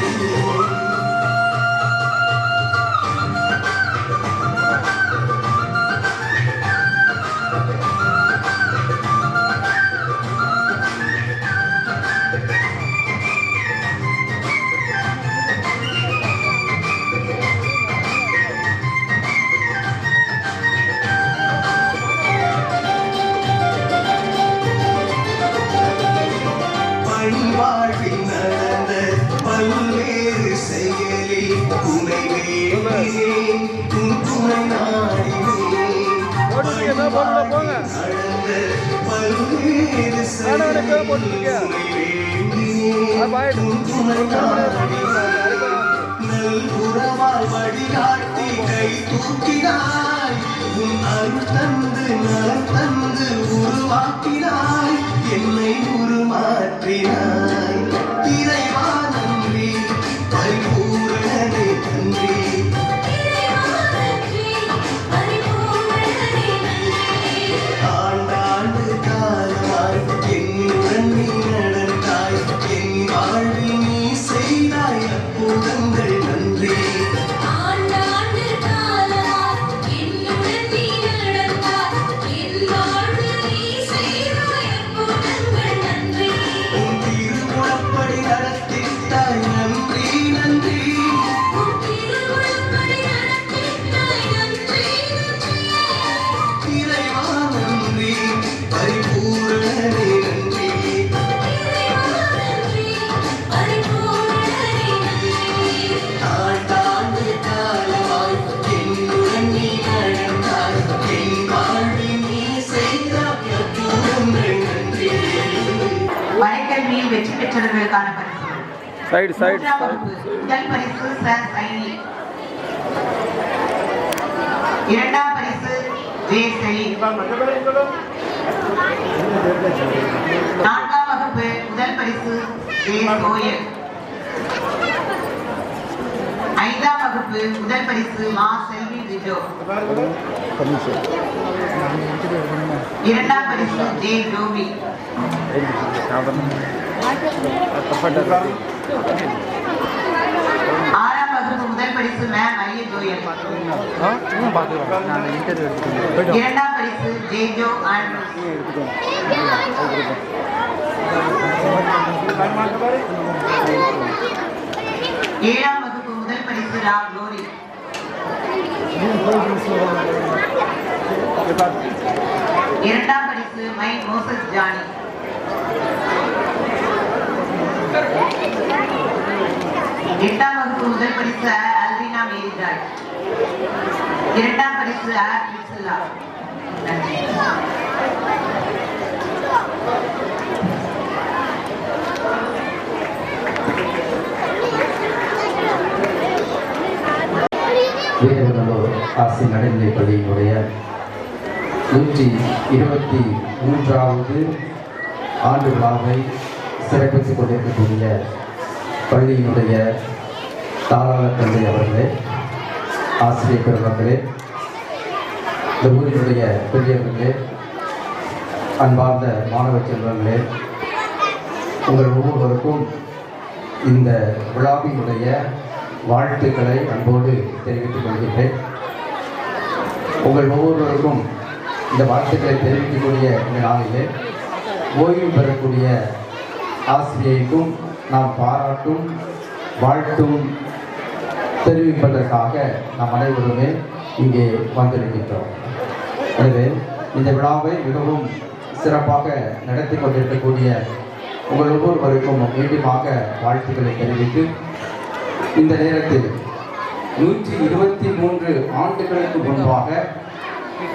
வாழ்வில் நடந்த பல்வேறு செயலில் துணை வேண்டினேன் உன் துணை நாடினேன் நடந்த பல்வேறு செயலில் துணை வேண்டினேன் உன் துணை நாடினேன் நல்புறமால் வழிகாட்டி கை தூக்கினாய் உன் அருள் தந்து நலம் தந்து உருவாக்கினாய் என்னை உருமாற்றினாய் இறைவா நன்றி பரிபூரணரே நன்றி ஆண்டாண்டு காலமாய் என்னுடன் நீ நடந்தாய் என் வாழ்வில் நீ செய்தாய் அற்புதங்கள் நன்றி உன் திருமுறப்படி நடத்திட்டாய் நன்றி நன்றி இறைவா நன்றி பரிபூரணரே நன்றி ஆண்டாண்டு காலமாய் என்னுடன் நீ நடந்தாய் என் வாழ்வில் நீ செய்தாய் அற்புதங்கள் நன்றி வரைக்கல்வியில் வெற்றி பெற்றவர்களுக்கான பரிசு சைடு சைடு மூன்றாம் வகுப்பு முதல் பரிசு சார் சைனி. இரண்டாம் பரிசு ஜே செலீம். நான்காம் வகுப்பு முதல் பரிசு ஜே சோயல். ஐந்தாம் வகுப்பு முதல் பரிசு மா செல்வி ரிஜோ. இரண்டாம் பரிசு ஜே ஜோபி. ஆறாம் வகுப்பு முதல் பரிசு மேம் ஐய ஜோயல். இரண்டாம் பரிசு ஜே ஜோ ஆண்ட்ரூஸ். ஏழாம் வகுப்பு முதல் பரிசு ரா குளோரி. இரண்டாம் பரிசு மை மோசஸ் ஜானி. எட்டாம் வகுப்பு முதல் பரிசு அல்வினா மேரிஜாய். இரண்டாம் பரிசு பரிசு ஆர் பிரிசில்லா. நன்றி. வீரநல்லூர் அரசு நடுநிலைப் பள்ளியினுடைய 123வது ஆண்டு விழாவை சிறப்பித்துக் கொண்டிருக்கக்கூடிய பள்ளியினுடைய தாராள தந்தை அவர்களே, ஆசிரியர் பெருமக்களே, இந்த ஊரினுடைய பெரியவர்களே, அன்பார்ந்த மாணவ செல்வங்களே, உங்கள் ஒவ்வொருவருக்கும் இந்த விழாவினுடைய வாழ்த்துக்களை அன்போடு தெரிவித்துக் கொள்கின்றேன். உங்கள் ஒவ்வொருவருக்கும் இந்த வாழ்த்துக்களை தெரிவிக்கக்கூடிய இந்த நாளிலே ஓய்வு பெறக்கூடிய ஆசிரியருக்கும் நாம் பாராட்டும் வாழ்த்தும் தெரிவிப்பதற்காக நாம் அனைவருமே இங்கே வந்திருக்கின்றோம். எனவே இந்த விழாவை மிகவும் சிறப்பாக நடத்தி கொண்டிருக்கக்கூடிய உங்கள் ஒவ்வொருவருக்கும் மீண்டுமாக வாழ்த்துக்களை தெரிவித்து, இந்த நேரத்தில் 123 ஆண்டுகளுக்கு முன்பாக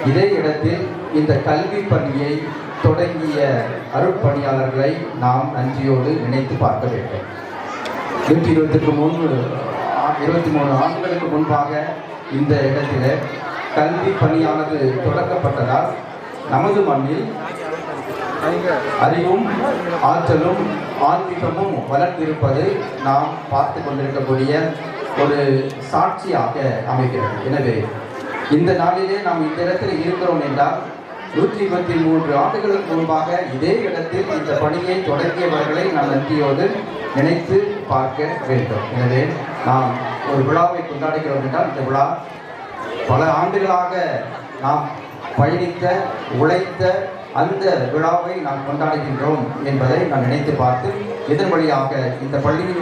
இதே இடத்தில் இந்த கல்வி பணியை தொடங்கிய அருட்பணியாளர்களை நாம் நன்றியோடு நினைத்து பார்க்க வேண்டும். 123 ஆண்டுகளுக்கு முன்பாக இந்த இடத்தில் கல்வி பணியானது தொடங்கப்பட்டதால் நமது மண்ணில் அறிவும் ஆற்றலும் ஆன்மீகமும் வளர்ந்திருப்பது நாம் பார்த்து கொண்டிருக்கக்கூடிய ஒரு சாட்சியாக அமைகிறது. எனவே இந்த நாளிலே நாம் இந்த இடத்தில் இருக்கிறோம் என்றால் 123 ஆண்டுகளுக்கு முன்பாக இதே இடத்தில் இந்த பணியை தொடங்கியவர்களை நாம் நன்றியோடு நினைத்து பார்க்க வேண்டும். எனவே நாம் ஒரு விழாவை கொண்டாடுகிறோம் என்றால் இந்த விழா பல ஆண்டுகளாக நாம் பயணித்த உழைத்த அந்த விழாவை நாம் கொண்டாடுகின்றோம் என்பதை நான் நினைத்து பார்த்து, இதன் வழியாக இந்த பள்ளியின்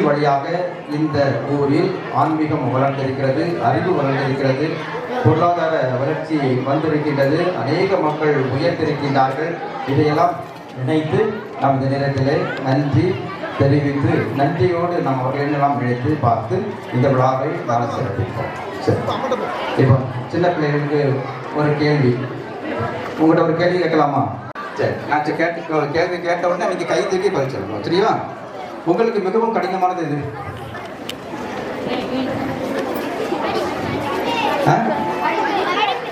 வழியாக இந்த ஊரில் ஆன்மீகம் வளர்ந்திருக்கிறது, அறிவு வளர்ந்திருக்கிறது, பொருளாதார வளர்ச்சி வந்திருக்கின்றது, அநேக மக்கள் உயர்ந்திருக்கின்றார்கள். இதையெல்லாம் நினைத்து நாம் இந்த நேரத்திலே நன்றி தெரிவித்து, நன்றியோடு நாம் அவர்களெல்லாம் நினைத்து பார்த்து இந்த விழாவை நாம் சிறப்பிப்போம். சரி, இப்போ சின்ன பிள்ளைகளுக்கு ஒரு கேள்வி, உங்கள்கிட்ட ஒரு கேள்வி கேட்கலாமா? சரி, நான் கேள்வி கேட்ட உடனே நீங்கள் கை தூக்கி பதிச்சிடணும். சரியா? உங்களுக்கு மிகவும் கடினமானது எது?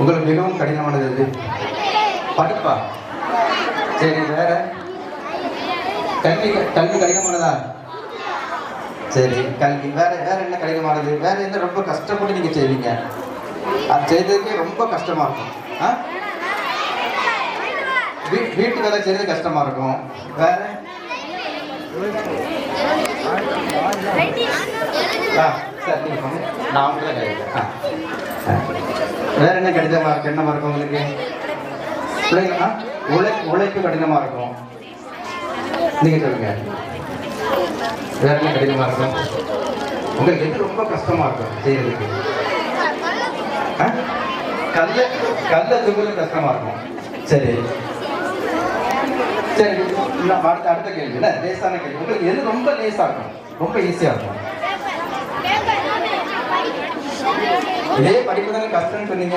உங்களுக்கு மிகவும் கடினமானது எது? படிப்பா? சரி, வேற? கல்வி கடினமானதா? சரி, கல்வி. வேற என்ன கடினமானது? வேற என்ன ரொம்ப கஷ்டப்பட்டு நீங்க செய்வீங்க? அது செய்ததுக்கே ரொம்ப கஷ்டமா இருக்கும். வீட்டு வேலை செய்யறது கஷ்டமா இருக்கும். வேற நான் வேற என்ன கடினமா இருக்கு? என்னமா இருக்கும் உங்களுக்கு? பிள்ளைங்களா உழைப்பு கடினமா இருக்கும். நீங்க சொல்லுங்க, வேற என்ன கடினமா இருக்கும்? உங்களுக்கு எது ரொம்ப கஷ்டமா இருக்கும் செய்யறதுக்கு? கல்ல தூக்குறது கஷ்டமா இருக்கும். சரி, அடுத்த கேள்வி என்ன? லேசான கேள்வி. உங்களுக்கு எது ரொம்ப லேசா இருக்கும், ரொம்ப ஈஸியா இருக்கும்? இதே படிப்பு தானே கஷ்டம்னு சொன்னீங்க.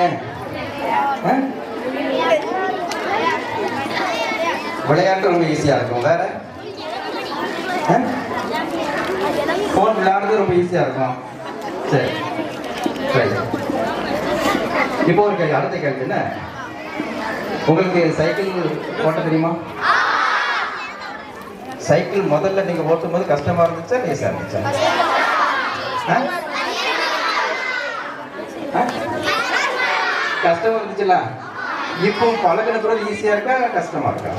விளையாட்டு ரொம்ப ஈஸியா இருக்கும். வேற போன் விளையாடுறது ரொம்ப ஈஸியா இருக்கும். சரி, இப்போ ஒரு கேள்வி, அடுத்த கேள்வி என்ன? உங்களுக்கு சைக்கிள் ஓட்ட தெரியுமா? சைக்கிள் முதல்ல நீங்க ஓட்டும் போது கஷ்டமா இருந்துச்சா லேசா இருந்துச்சா? கஷ்டமா இருந்துச்சுல? இப்போ பழகின பிறகு ஈஸியா இருக்கா கஷ்டமா இருக்கா?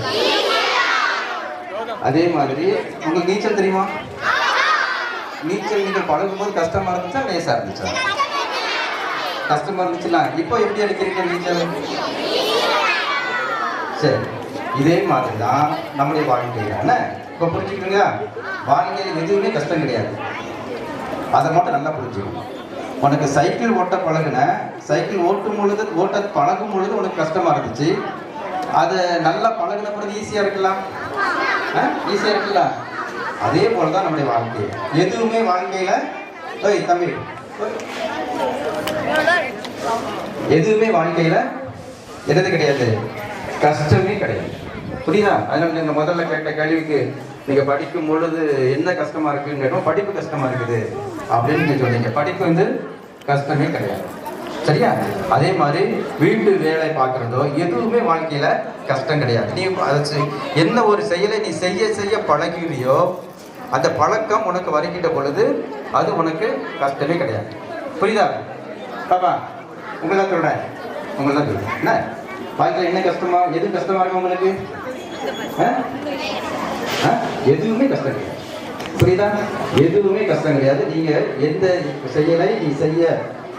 அதே மாதிரி உங்களுக்கு நீச்சல் தெரியுமா? நீச்சல் நீங்க பழகும் போது கஷ்டமா இருந்துச்சா லேசா இருந்துச்சா? கஷ்டமா இருந்துச்சுல? இப்போ எப்படி அடிக்கிறீங்க நீச்சல்? சரி, இதே மாதிரி தான் நம்முடைய வாழ்க்கையில. இப்போ புரிஞ்சுக்கிறீங்களா? வாழ்க்கையில் எதுவுமே கஷ்டம் கிடையாது. அதை மட்டும் நல்லா புரிஞ்சுக்கணும். உனக்கு சைக்கிள் ஓட்ட பழகுன, சைக்கிள் ஓட்ட பழகும் பொழுது உனக்கு கஷ்டமா இருந்துச்சு. அது நல்லா பழகின பிறகு ஈஸியா இருக்கலாம். ஈஸியா இருக்குல்ல? அதே போலதான் நம்முடைய வாழ்க்கை. எதுவுமே வாழ்க்கையில தம்பி எதுவுமே வாழ்க்கையில என்னது கிடையாது, கஷ்டமே கிடையாது. புரியுதா? அதனால நீங்க முதல்ல கேட்ட கேள்விக்கு நீங்க படிக்கும் பொழுது என்ன கஷ்டமா இருக்குன்னு கேட்டோம். படிப்பு கஷ்டமா இருக்குது அப்படின்னு நீங்க சொன்னீங்க. படிப்பு வந்து கஷ்டமே கிடையாது. சரியா? அதே மாதிரி வீட்டு வேலை பார்க்கறதோ எதுவுமே வாழ்க்கையில கஷ்டம் கிடையாது. நீ என்ன ஒரு செயலை நீ செய்ய செய்ய பழகிறியோ அந்த பழக்கம் உனக்கு வருகின்ற பொழுது அது உனக்கு கஷ்டமே கிடையாது. புரியுதா பாப்பா? உங்களை தான் சொல்றேன், உங்களை தான் சொல்றேன். என்ன வாழ்க்கையில் என்ன கஷ்டமா, எது கஷ்டமா இருக்கு உங்களுக்கு? எதுவுமே கஷ்டம் கிடையாது. புரியுதா? எதுவுமே கஷ்டம் கிடையாது. நீங்க எந்த செயலை நீ செய்ய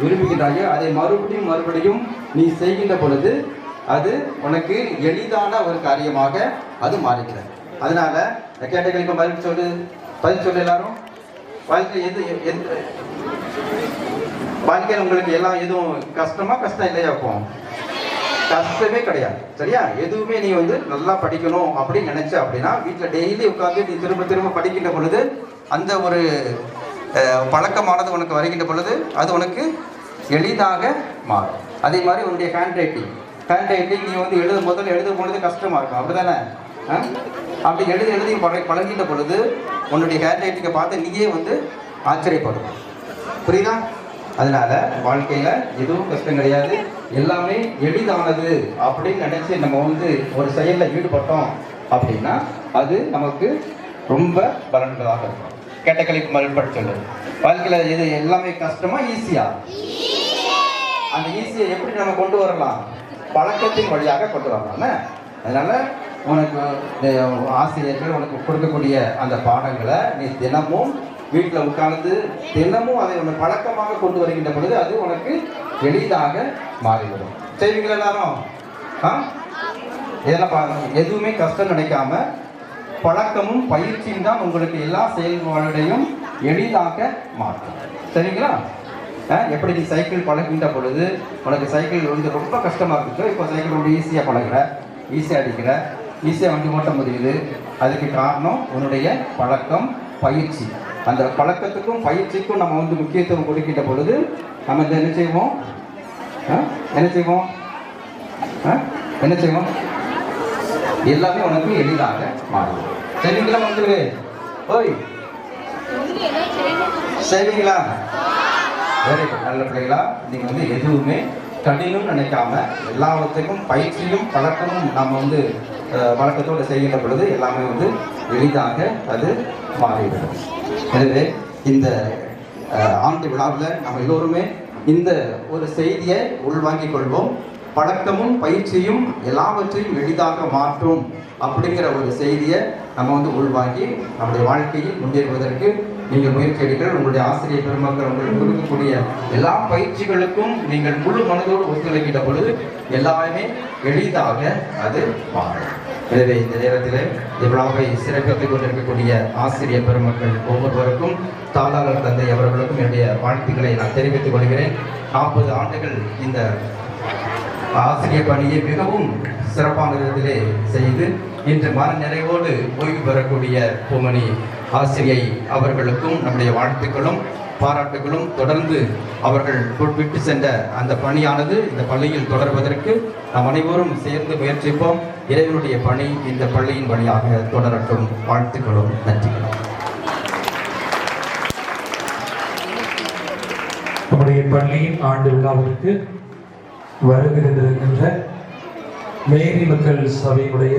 விரும்புகிறாயோ அதை மறுபடியும் மறுபடியும் நீ செய்கின்ற பொழுது அது உனக்கு எளிதான ஒரு காரியமாக அது மாறுகிறது. அதனால கேட்டகளுக்கு பதில் சொல்லு எல்லாரும். வாழ்க்கையில் வாழ்க்கையில் உங்களுக்கு எல்லாம் எதுவும் கஷ்டமா? கஷ்டம் இல்லையா? அப்போ கஷ்டமே கிடையாது. சரியா? எதுவுமே நீ வந்து நல்லா படிக்கணும் அப்படின்னு நினைச்ச அப்படின்னா வீட்டில் டெய்லி உட்காந்து நீ திரும்ப திரும்ப படிக்கின்ற பொழுது அந்த ஒரு பழக்கமானது உனக்கு வருகின்ற பொழுது அது உனக்கு எளிதாக மாறும். அதே மாதிரி உன்னுடைய ஹேண்ட் ரைட்டிங் நீ வந்து முதல்ல எழுதும் பொழுது கஷ்டமா இருக்கும், அப்படிதானே? அப்படி எழுதி பழகின்ற பொழுது உன்னுடைய ஹேண்ட் ரைட்டிங்கை பார்த்து நீயே வந்து ஆச்சரியப்படும். புரியுதா? அதனால வாழ்க்கையில எதுவும் கஷ்டம் கிடையாது, எல்லாமே எளிதானது அப்படின்னு நினைச்சு நம்ம வந்து ஒரு செயல்ல ஈடுபட்டோம் அப்படின்னா அது நமக்கு ரொம்ப பலன்களாக இருக்கும். கேட்டகலிக்கு மறுபடி சொல்லு. வாழ்க்கையில எது எல்லாமே கஷ்டமா ஈஸியா? அந்த ஈஸியை எப்படி நம்ம கொண்டு வரலாம்? பழக்கத்தின் வழியாக கொண்டு வரலாம். அதனால உனக்கு ஆசிரியர்கள் உனக்கு கொடுக்கக்கூடிய அந்த பாடங்களை நீ தினமும் வீட்டில் உட்கார்ந்து தினமும் அதை உன்னை பழக்கமாக கொண்டு வருகின்ற பொழுது அது உனக்கு எளிதாக மாறிவிடும். செய்வீங்களா எல்லாரும்? இதெல்லாம் எதுவுமே கஷ்டம் நினைக்காம பழக்கமும் பயிற்சியும் தான் உங்களுக்கு எல்லா செயல்பாடுகளையும் எளிதாக மாற்றும். சரிங்களா? எப்படி நீ சைக்கிள் பழகின்ற பொழுது உனக்கு சைக்கிள் வந்து ரொம்ப கஷ்டமா இருந்துச்சோ இப்போ சைக்கிள் ரொம்ப ஈஸியாக பழகிற, ஈஸியாக அடிக்கிற, ஈஸியாக வண்டி ஓட்ட முடியுது. அதுக்கு காரணம் உன்னுடைய பழக்கம், பயிற்சி. அந்த பழக்கத்துக்கும் பயிற்சிக்கும் நம்ம வந்து முக்கியத்துவம் கொடுக்கின்ற பொழுது நம்ம என்ன செய்வோம்? எல்லாமே உனக்கு எளிதாக மாறும். சரிங்களா? வந்து ஓய் சரிங்களா? Very good. நல்ல பிள்ளைகளா, நீங்க வந்து எதுவுமே கடினம் நினைக்காம எல்லாவற்றுக்கும் பயிற்சியும் பழக்கமும் நம்ம வந்து வழக்கத்தோடு செய்கின்ற பொழுது எல்லாமே வந்து எளிதாக அது மாறிவிடும். எனவே இந்த ஆண்டு விழாவில் நம்ம எல்லோருமே இந்த ஒரு செய்தியை உள்வாங்கிக் கொள்வோம். பழக்கமும் பயிற்சியும் எல்லாவற்றையும் எளிதாக மாற்றும் அப்படிங்கிற ஒரு செய்தியை நம்ம வந்து உள்வாங்கி நம்முடைய வாழ்க்கையில் முன்னேறுவதற்கு நீங்கள் முயற்சி எடுங்கள். உங்களுடைய ஆசிரியர் பெருமக்கள் உங்களுக்கு கொடுக்கக்கூடிய எல்லா பயிற்சிகளுக்கும் நீங்கள் முழு மனதோடு ஒத்துழைக்கின்ற பொழுது எல்லாமே எளிதாக அது மாறும். எனவே இந்த நேரத்தில் இவ்விழாவை சிறப்பித்துக் கொண்டிருக்கக்கூடிய ஆசிரியர் பெருமக்கள் ஒவ்வொருவருக்கும் தாளாளர் தந்தை அவர்களுக்கும் என்னுடைய வாழ்த்துக்களை நான் தெரிவித்துக் கொள்கிறேன். 40 ஆண்டுகள் இந்த ஆசிரியர் பணியை மிகவும் சிறப்பான விதத்திலே செய்து இன்று மன நிறைவோடு ஓய்வு பெறக்கூடிய பூமணி ஆசிரியை அவர்களுக்கும் நம்முடைய வாழ்த்துக்களும் பாராட்டுகளும் தொடர்ந்து அவர்கள் விட்டு சென்ற அந்த பணியானது இந்த பள்ளியில் தொடர்வதற்கு நாம் அனைவரும் சேர்ந்து முயற்சிப்போம். இறைவனுடைய பணி இந்த பள்ளியின் வழியாக தொடரட்டும். வாழ்த்துக்களும் நன்றிகளும். நம்முடைய பள்ளியின் ஆண்டு விழாவிற்கு வருகின்ற மேரி மக்கள் சபையுடைய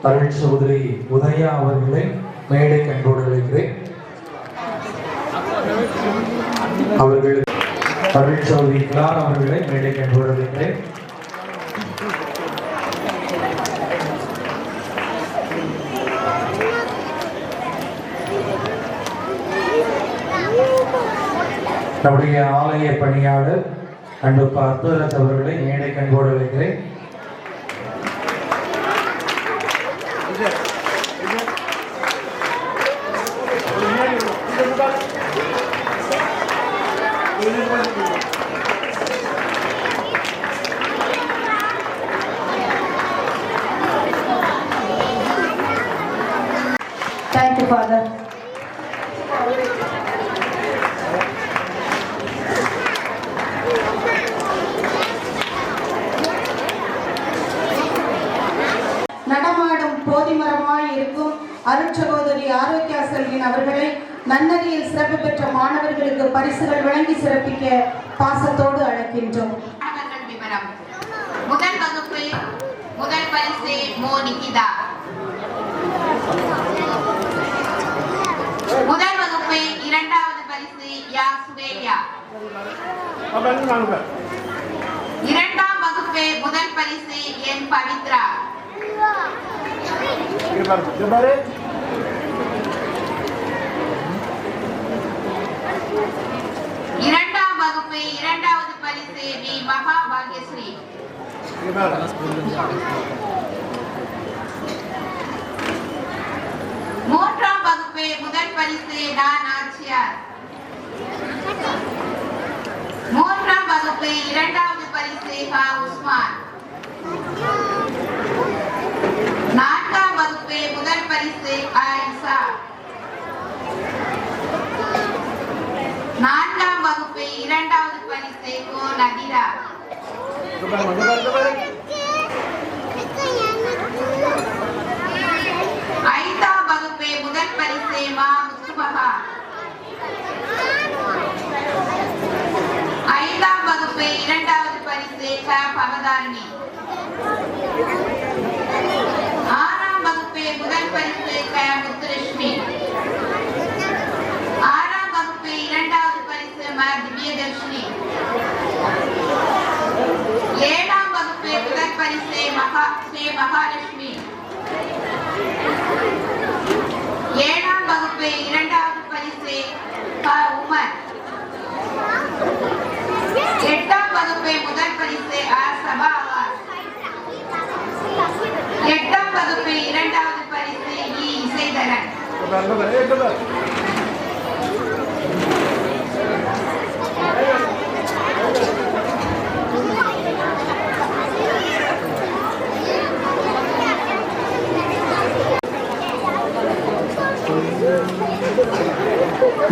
அருள் சகோதரி உதயா அவர்களை மேடை கண்டோடு அழைக்கிறேன். அவர்கள் அருள் சகோதரி கிளார் அவர்களை மேடை கண்டோடு அழைக்கிறேன். நம்முடைய ஆலய பணியாளர் அன்பு அற்புதராஜ் அவர்களை மேடை கண்போடு அழைக்கிறேன். Thank you, Father. அருட்சகோதரி Arokya Selvin அவர்களை நன்னறியில் சிறப்பு பெற்ற மாணவர்களுக்கு பரிசுகள் வழங்கி சிறப்பிக்க பாசத்தோடு அழைக்கின்றோம். மாணவர்கள் விவரம். முதல் வகுப்பு முதல் பரிசு மோ நிகிதா. முதல் வகுப்பு இரண்டாவது பரிசு யா சுவேலியா. இரண்டாம் வகுப்பு முதல் பரிசு என் பவித்ரா. இரண்டாம் வகுப்பு இரண்டாவது பரிசு வி மகா பாக்யஸ்ரீ. மூன்றாம் வகுப்பு முதல் பரிசு நான் ஆச்சியார். மூன்றாம் வகுப்பு இரண்டாவது பரிசு கா உஸ்மான். நான்காம் வகுப்பு முதல் பரிசு ஆயிஷா. நான்காம் வகுப்பு இரண்டாவது பரிசு கோ நதிரா. ஐந்தாம் வகுப்பு முதல் பரிசு மா முத்துமகா. ஐந்தாம் வகுப்பு இரண்டாவது பரிசு க பவதாரணி. ஆறாம் வகுப்பு முதல் பரிசு க முத்துலட்சுமி. ஆறாம் வகுப்பு இரண்டாவது பரிசு ம திவ்யதர்ஷினி. ஏழாம் வகுப்பு முதல் பரிசு ஸ்ரீ மகாலட்சுமி. ஏழாம் வகுப்பு இரண்டாவது பரிசு க உமர். எட்டாம் வகுப்பு முதல் பரிசு ஆ சபாவார். எட்டாம் வகுப்பு இரண்டாவது பரிசு இ இசைதரன்.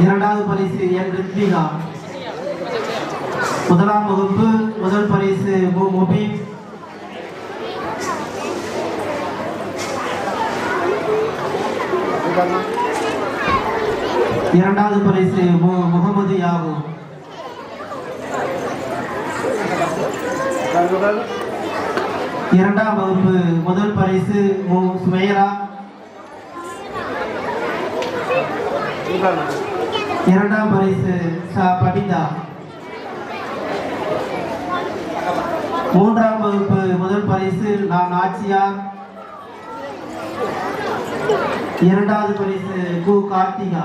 இரண்டாவது பரிசு என் ரித்விகா. முதலாம் வகுப்பு முதல் பரிசு மு முபீன். இரண்டாவது பரிசு முகமது யாகு. இரண்டாம் வகுப்பு முதல் பரிசு மு சுமைரா. இரண்டாம் பரிசு ச படிதா. மூன்றாம் வகுப்பு முதல் பரிசு நான் ஆட்சியார். இரண்டாவது பரிசு கு கார்த்திகா.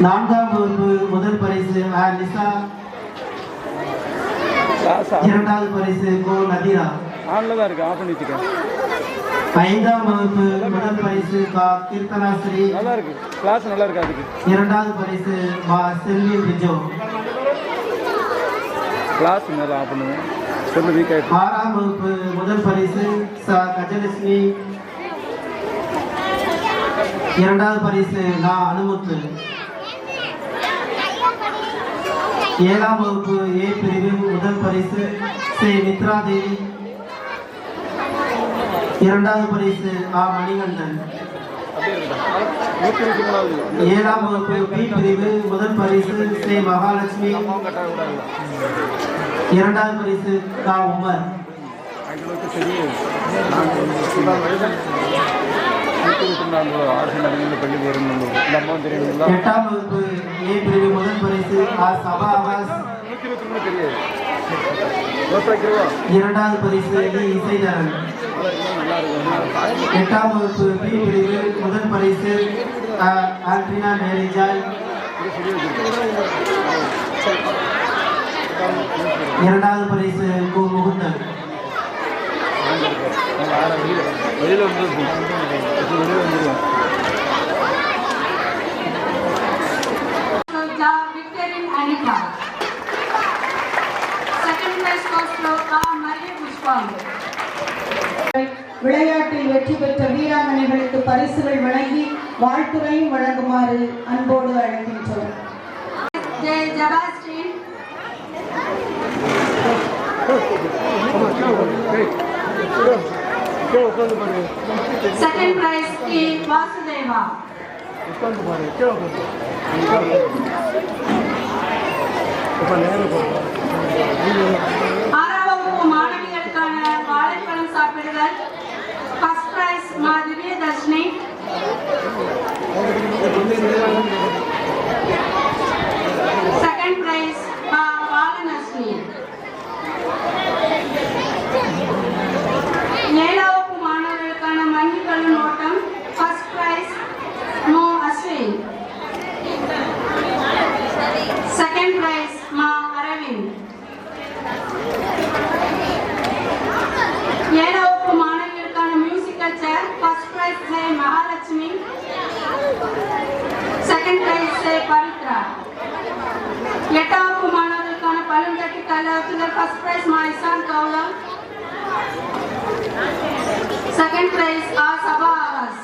நான்காம் வகுப்பு முதல் பரிசு லிசா. இரண்டாவது பரிசு கோ நதிரா. ஐந்தாம் வகுப்பு முதல் பரிசு கீர்த்தனா ஸ்ரீ. இரண்டாவது பரிசு செல்வி விஜோ. ஆறாம் வகுப்பு முதல் பரிசு ச கஜலட்சுமி. இரண்டாவது பரிசு நான் அனுமுத்து. ஏழாம் வகுப்பு ஏ பிரிவு முதல் பரிசு ஸ்ரீ மித்ரா தேவி. இரண்டாவது பரிசு ஆ மணிகண்டன். ஏழாம் வகுப்பு பி பிரிவு முதல் பரிசு ஸ்ரீ மகாலட்சுமி. இரண்டாவது பரிசு கா உமர். எட்டாம் வகுப்பு ஏ பிரிவு முதல் பரிசு ஆ சபா ஆகாஷ். இரண்டாவது பரிசு இசைதரன். எட்டாம் வகுப்பு பி பிரிவு முதல் பரிசு ஆண்ட்ரினா மேரிஜாய். இரண்டாவது பரிசு கு முகுந்தன். விளையாட்டில் வெற்றி பெற்ற வீராங்கனைகளுக்கு பரிசுகள் வழங்கி வாழ்த்துரையும் வழங்குமாறு அன்போடு அழைக்கின்றோம். Second prize K. Vasudeva. ஆறாம் வகுப்பு மாணவிகளுக்கான வாழைப்பழம் சாப்பிடுதல். First prize மா திவ்யதர்ஷினி. Second prize மா பாலநஸ்னி. ஏழாம் வகுப்பு மாணவர்களுக்கான மண்ணிக்கல்லு நோட்டம். First prize மோ அஸ்வின். Second prize மா அரவிந்த். ஏழாம் வகுப்பு மாணவிகளுக்கான மியூசிக்கல் சேர். First prize है महालक्ष्मी. Second prize है பவித்ரா. எட்டாம் வகுப்பு மாணவர்களுக்கான பலூன் தட்டி கலர். First prize மா இசான் கௌலம். Second prize ஆ சபா ஆகாஸ்.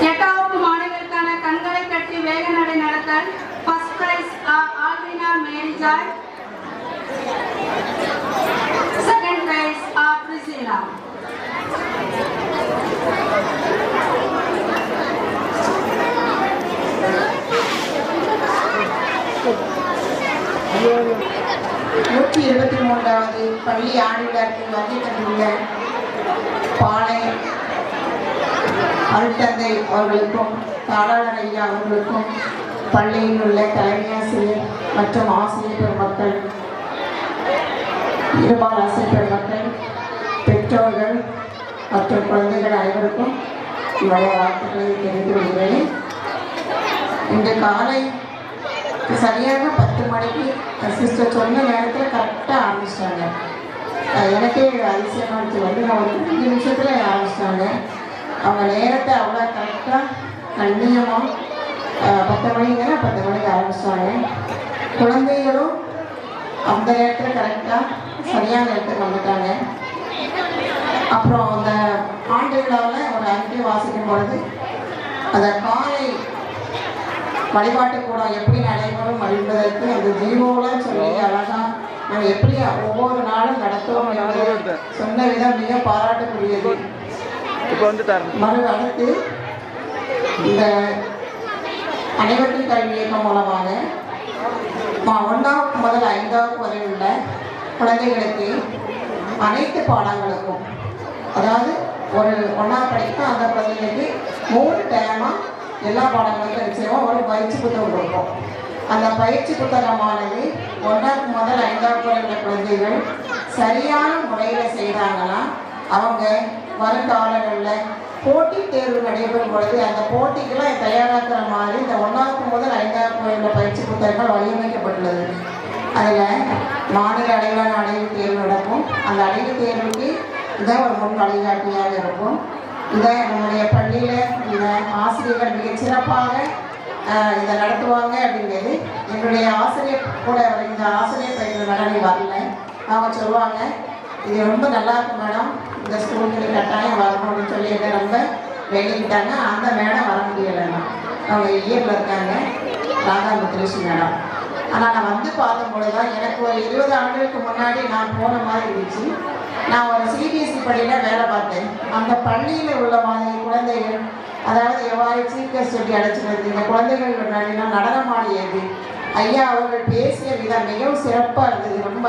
எட்டாம் வகுப்பு மாணவர்களுக்கான கண்களை கட்டி வேக நடை நடத்தல். First prize ஆ ஆல்வினா மேரிஜாய். Second prize ஆ பிரிசிலா. நூற்றி 23வது பள்ளி ஆண்டு விழாவில் வருகை தந்துள்ள பாளை அருட்தந்தை அவர்களுக்கும் தாளாளர் ஐயா அவர்களுக்கும் பள்ளியில் உள்ள தலைமை ஆசிரியர் மற்றும் ஆசிரியர் பெருமக்கள், இருபால் ஆசிரியர் பெருமக்கள், பெற்றோர்கள் மற்றும் குழந்தைகள் அனைவருக்கும் என்னுடைய வாழ்த்துக்களை தெரிவித்து கொள்கிறேன். இன்று காலை சரியாக 10 மணிக்கு சிஸ்டர் சொன்ன நேரத்தில் கரெக்டாக ஆரம்பிச்சிட்டாங்க. எனக்கே அதிசயமாக இருந்துச்சு. வந்து நான் ஒரு 5 நிமிஷத்தில் ஆரம்பிச்சிட்டாங்க. அவங்க நேரத்தை அவ்வளோ கரெக்டாக கண்ணியமாக 10 மணிங்கன்னா 10 மணிக்கு ஆரம்பிச்சிட்டாங்க. குழந்தைகளும் அந்த நேரத்தில் கரெக்டாக சரியான நேரத்துக்கு வந்துட்டாங்க. அப்புறம் அந்த ஆண்டு விழாவில் ஒரு அறிக்கை வாசிக்கும் பொழுது அந்த காலை வழிபாட்டு கூட எப்படி நடைபெறும் என்பதற்கு அந்த ஜீவோலாம் சொல்லி அழகா நம்ம எப்படி ஒவ்வொரு நாளும் நடத்துவோம் என்பதை சொன்ன விதம் மிக பாராட்டக்கூடியது. அடுத்து இந்த அனைவருக்கும் கல்வி இயக்கம் மூலமாக 1ஆவது முதல் 5ஆவது வரை உள்ள குழந்தைகளுக்கு அனைத்து பாடங்களுக்கும், அதாவது ஒரு 1ஆவது படிக்க அந்த குழந்தைகளுக்கு 3 டேமாக எல்லா பாடங்களுக்கும் நிச்சயமாக ஒரு பயிற்சி புத்தகம் கொடுப்போம். அந்த பயிற்சி புத்தகமானது 1ஆவது முதல் 5ஆவது வரை உள்ள குழந்தைகள் சரியான முறையில் செய்தாங்கன்னா அவங்க வருங்காலங்களில் போட்டித் தேர்வு நடைபெறும் பொழுது அந்த போட்டிக்கெல்லாம் தயாராக்கிற மாதிரி இந்த 1ஆவது முதல் 5ஆவது வரை உள்ள பயிற்சி புத்தகங்கள் வடிவமைக்கப்பட்டுள்ளது. அதில் மாநில அளவிலான அடைவு தேர்வு நடக்கும். அந்த அடைவு தேர்வுக்கு இதான் ஒரு முன் வழிகாட்டியாக இருக்கும். இதை நம்முடைய பள்ளியில் இந்த ஆசிரியர்கள் மிக சிறப்பாக இதை நடத்துவாங்க அப்படிங்கிறது என்னுடைய ஆசிரியர் கூட. இந்த ஆசிரியர் பயிற்சி நடனை வரல, அவங்க சொல்லுவாங்க இது ரொம்ப நல்லா இருக்கும் மேடம், இந்த ஸ்கூலுக்கு கட்டாயம் வரணும் அப்படின்னு சொல்லி என்ன ரொம்ப வேண்டிக்கிட்டாங்க. அந்த மேடம் வர முடியலைன்னா அவங்க இயரில் இருக்காங்க, ராதாமுத்ரிஷி மேடம். ஆனால் நான் வந்து பார்க்கும்பொழுது தான் எனக்கு ஒரு 20 ஆண்டுகளுக்கு முன்னாடி நான் போன மாதிரி இருந்துச்சு. நான் ஒரு சிபிஎஸ்சி பள்ளியில் வேலை பார்த்தேன். அந்த பள்ளியில் உள்ள மாதிரி குழந்தைகள், அதாவது எவ்வாறு சீஃப் கெஸ்ட் சொல்லி அழைச்சிக்கிறது, இந்த குழந்தைகள் முன்னாடினா நடனம் ஆடியது, ஐயா அவர்கள் பேசிய விதம் மிகவும் சிறப்பாக இருந்தது ரொம்ப.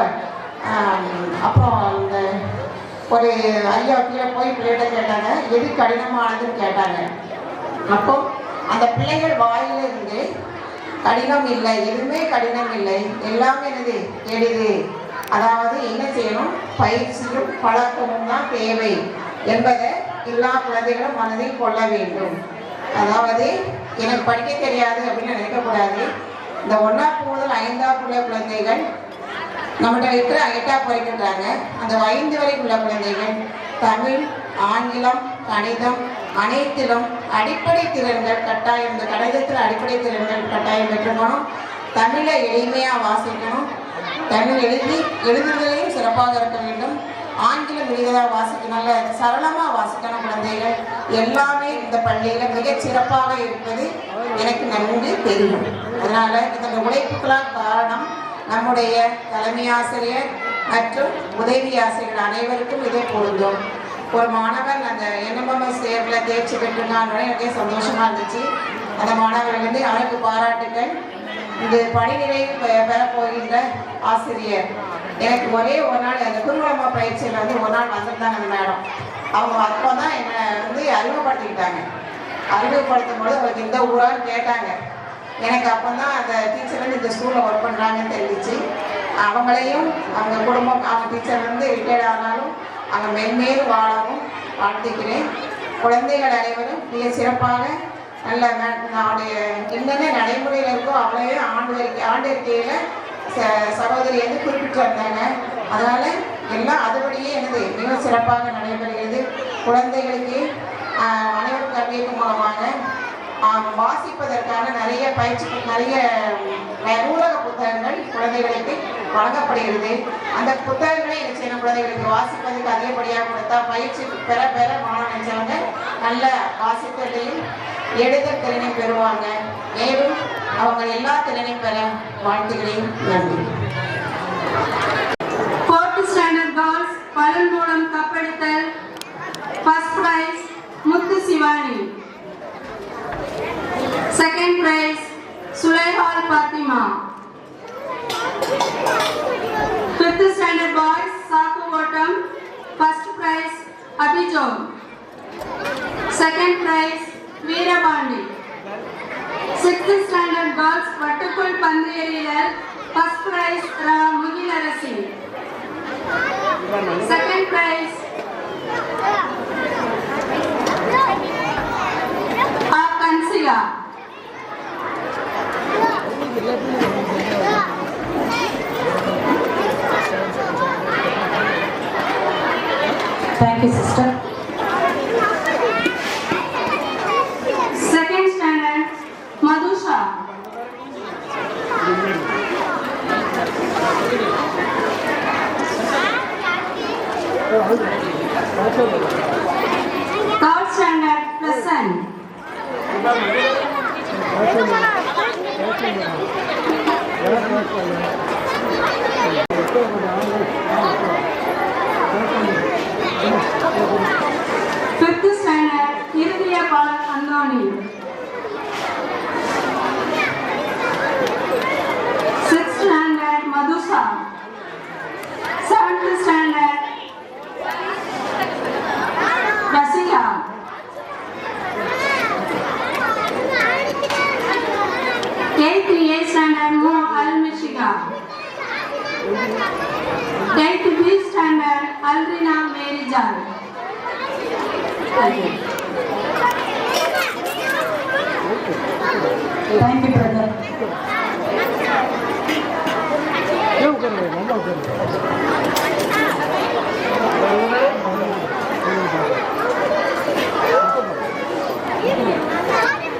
அப்புறம் இந்த ஒரு ஐயா கீழே போய் பிள்ளைகிட்ட கேட்டாங்க எது கடினமானதுன்னு கேட்டாங்க. அப்போ அந்த பிள்ளைகள் வாயில இருந்து கடினம் இல்லை, எதுவுமே கடினம் இல்லை, எல்லாமே என்னது எளிது, அதாவது என்ன செய்யணும், பயிற்சியும் பழக்கமும் தான் தேவை என்பதை எல்லா குழந்தைகளும் மனதில் கொள்ள வேண்டும். அதாவது எனக்கு படிக்க தெரியாது அப்படின்னு நினைக்கக்கூடாது. இந்த 1ஆவது முதல் 5ஆவது உள்ள குழந்தைகள் நம்மகிட்ட இருக்கிற 8ஆவது வரைக்கும்ன்றாங்க. அந்த 5 வரைக்கும் உள்ள குழந்தைகள் தமிழ், ஆங்கிலம், கணிதம் அனைத்திலும் அடிப்படை திறன்கள் கட்டாயம். இந்த கணிதத்தில் அடிப்படை திறன்கள் கட்டாயம் பெற்றுக்கணும். தமிழை எளிமையாக வாசிக்கணும். தமிழ் எழுதுதலையும் சிறப்பாக இருக்க வேண்டும். ஆங்கிலம் எளிதாக வாசிக்க நல்ல சரளமாக வாசிக்கணும். குழந்தைகள் எல்லாமே இந்த பள்ளியில் மிகச் சிறப்பாக இருப்பது எனக்கு நன்கு தெரியும். அதனால் இதன் உழைப்புக்கெல்லாம் காரணம் நம்முடைய தலைமை ஆசிரியர் மற்றும் உதவி ஆசிரியர்கள் அனைவருக்கும் இதே பொருந்தும். ஒரு மாணவன் அந்த என்எம்எம்எஸ் தேர்வில் தேர்ச்சி பெற்றுனாலும் எனக்கே சந்தோஷமாக இருந்துச்சு. அந்த மாணவர்கள் வந்து அவருக்கு பாராட்டுகள். இந்த பணி நிறைவு பெறப்போகின்ற ஆசிரியர் எனக்கு ஒரே ஒரு நாள் அந்த குருகுலமா பயிற்சியில் வந்து ஒரு நாள் வந்திருந்தாங்க அந்த மேடம். அவங்க அப்போ தான் என்னை வந்து அறிமுகப்படுத்திக்கிட்டாங்க. அறிமுகப்படுத்தும் போது அவருக்கு இந்த ஊரான்னு கேட்டாங்க. எனக்கு அப்போ தான் அந்த டீச்சர் வந்து இந்த ஸ்கூலில் ஒர்க் பண்ணுறாங்கன்னு தெரிஞ்சிச்சு. அவங்களையும் அவங்க குடும்பம் அவங்க டீச்சர் வந்து ரிட்டையர்ட் ஆனாலும் அவங்க மென்மேலும் வாழவும் வாழ்த்துக்கிறேன். குழந்தைகள் அனைவரும் மிக சிறப்பாக நல்ல நம்முடைய என்னென்ன நடைமுறையில் இருக்கோ அவ்வளவே ஆண்டிருக்கையில் சகோதரி வந்து குறிப்பிட்டு வந்தாங்க. அதனால் எல்லாம் அதுபடியே எனது மிக சிறப்பாக நடைபெறுகிறது. குழந்தைகளுக்கு அனைவரும் கல்விக்கு மூலமாக வாசிப்பதற்கான நிறைய பயிற்சி நிறைய நூலக புத்தகங்கள் குழந்தைகளுக்கு வழங்கப்படுகிறது. அந்த புத்தகங்களை என்ன செய்யணும், குழந்தைகளுக்கு வாசிப்பதற்கு அதிகப்படியாக கொடுத்தா பயிற்சி பெற பெற மாணவ நினைச்சவங்க நல்ல வாசிப்பதையும் எழுதல் திறனையும் பெறுவாங்க. மேலும் அவங்க எல்லா திறனையும் பெற வாழ்த்துகிறேன். நன்றி. 4th standard girls பலன் மூலம் கப்படித்தல் first prize முத்து Shivani, second prize சுலைஹால் Fathima. 5th standard boys சாக்கு ஓட்டம் first prize அபிஜோன், second prize Veerapandi. 6th standard girls வட்டுக்குள் பந்து எறிதல் first prize முகிலரசி, second prize கன்சிகா. Thank you, sister. Second standard Madhusha, third standard Prasann, fifth standard Irviya Palak Andoni, sixth standard Madhusha, seventh standard Rasika, eighth A standard Mo Al-Mishika, 8th B standard Alrina Merijan. Thank you. Thank you, brother.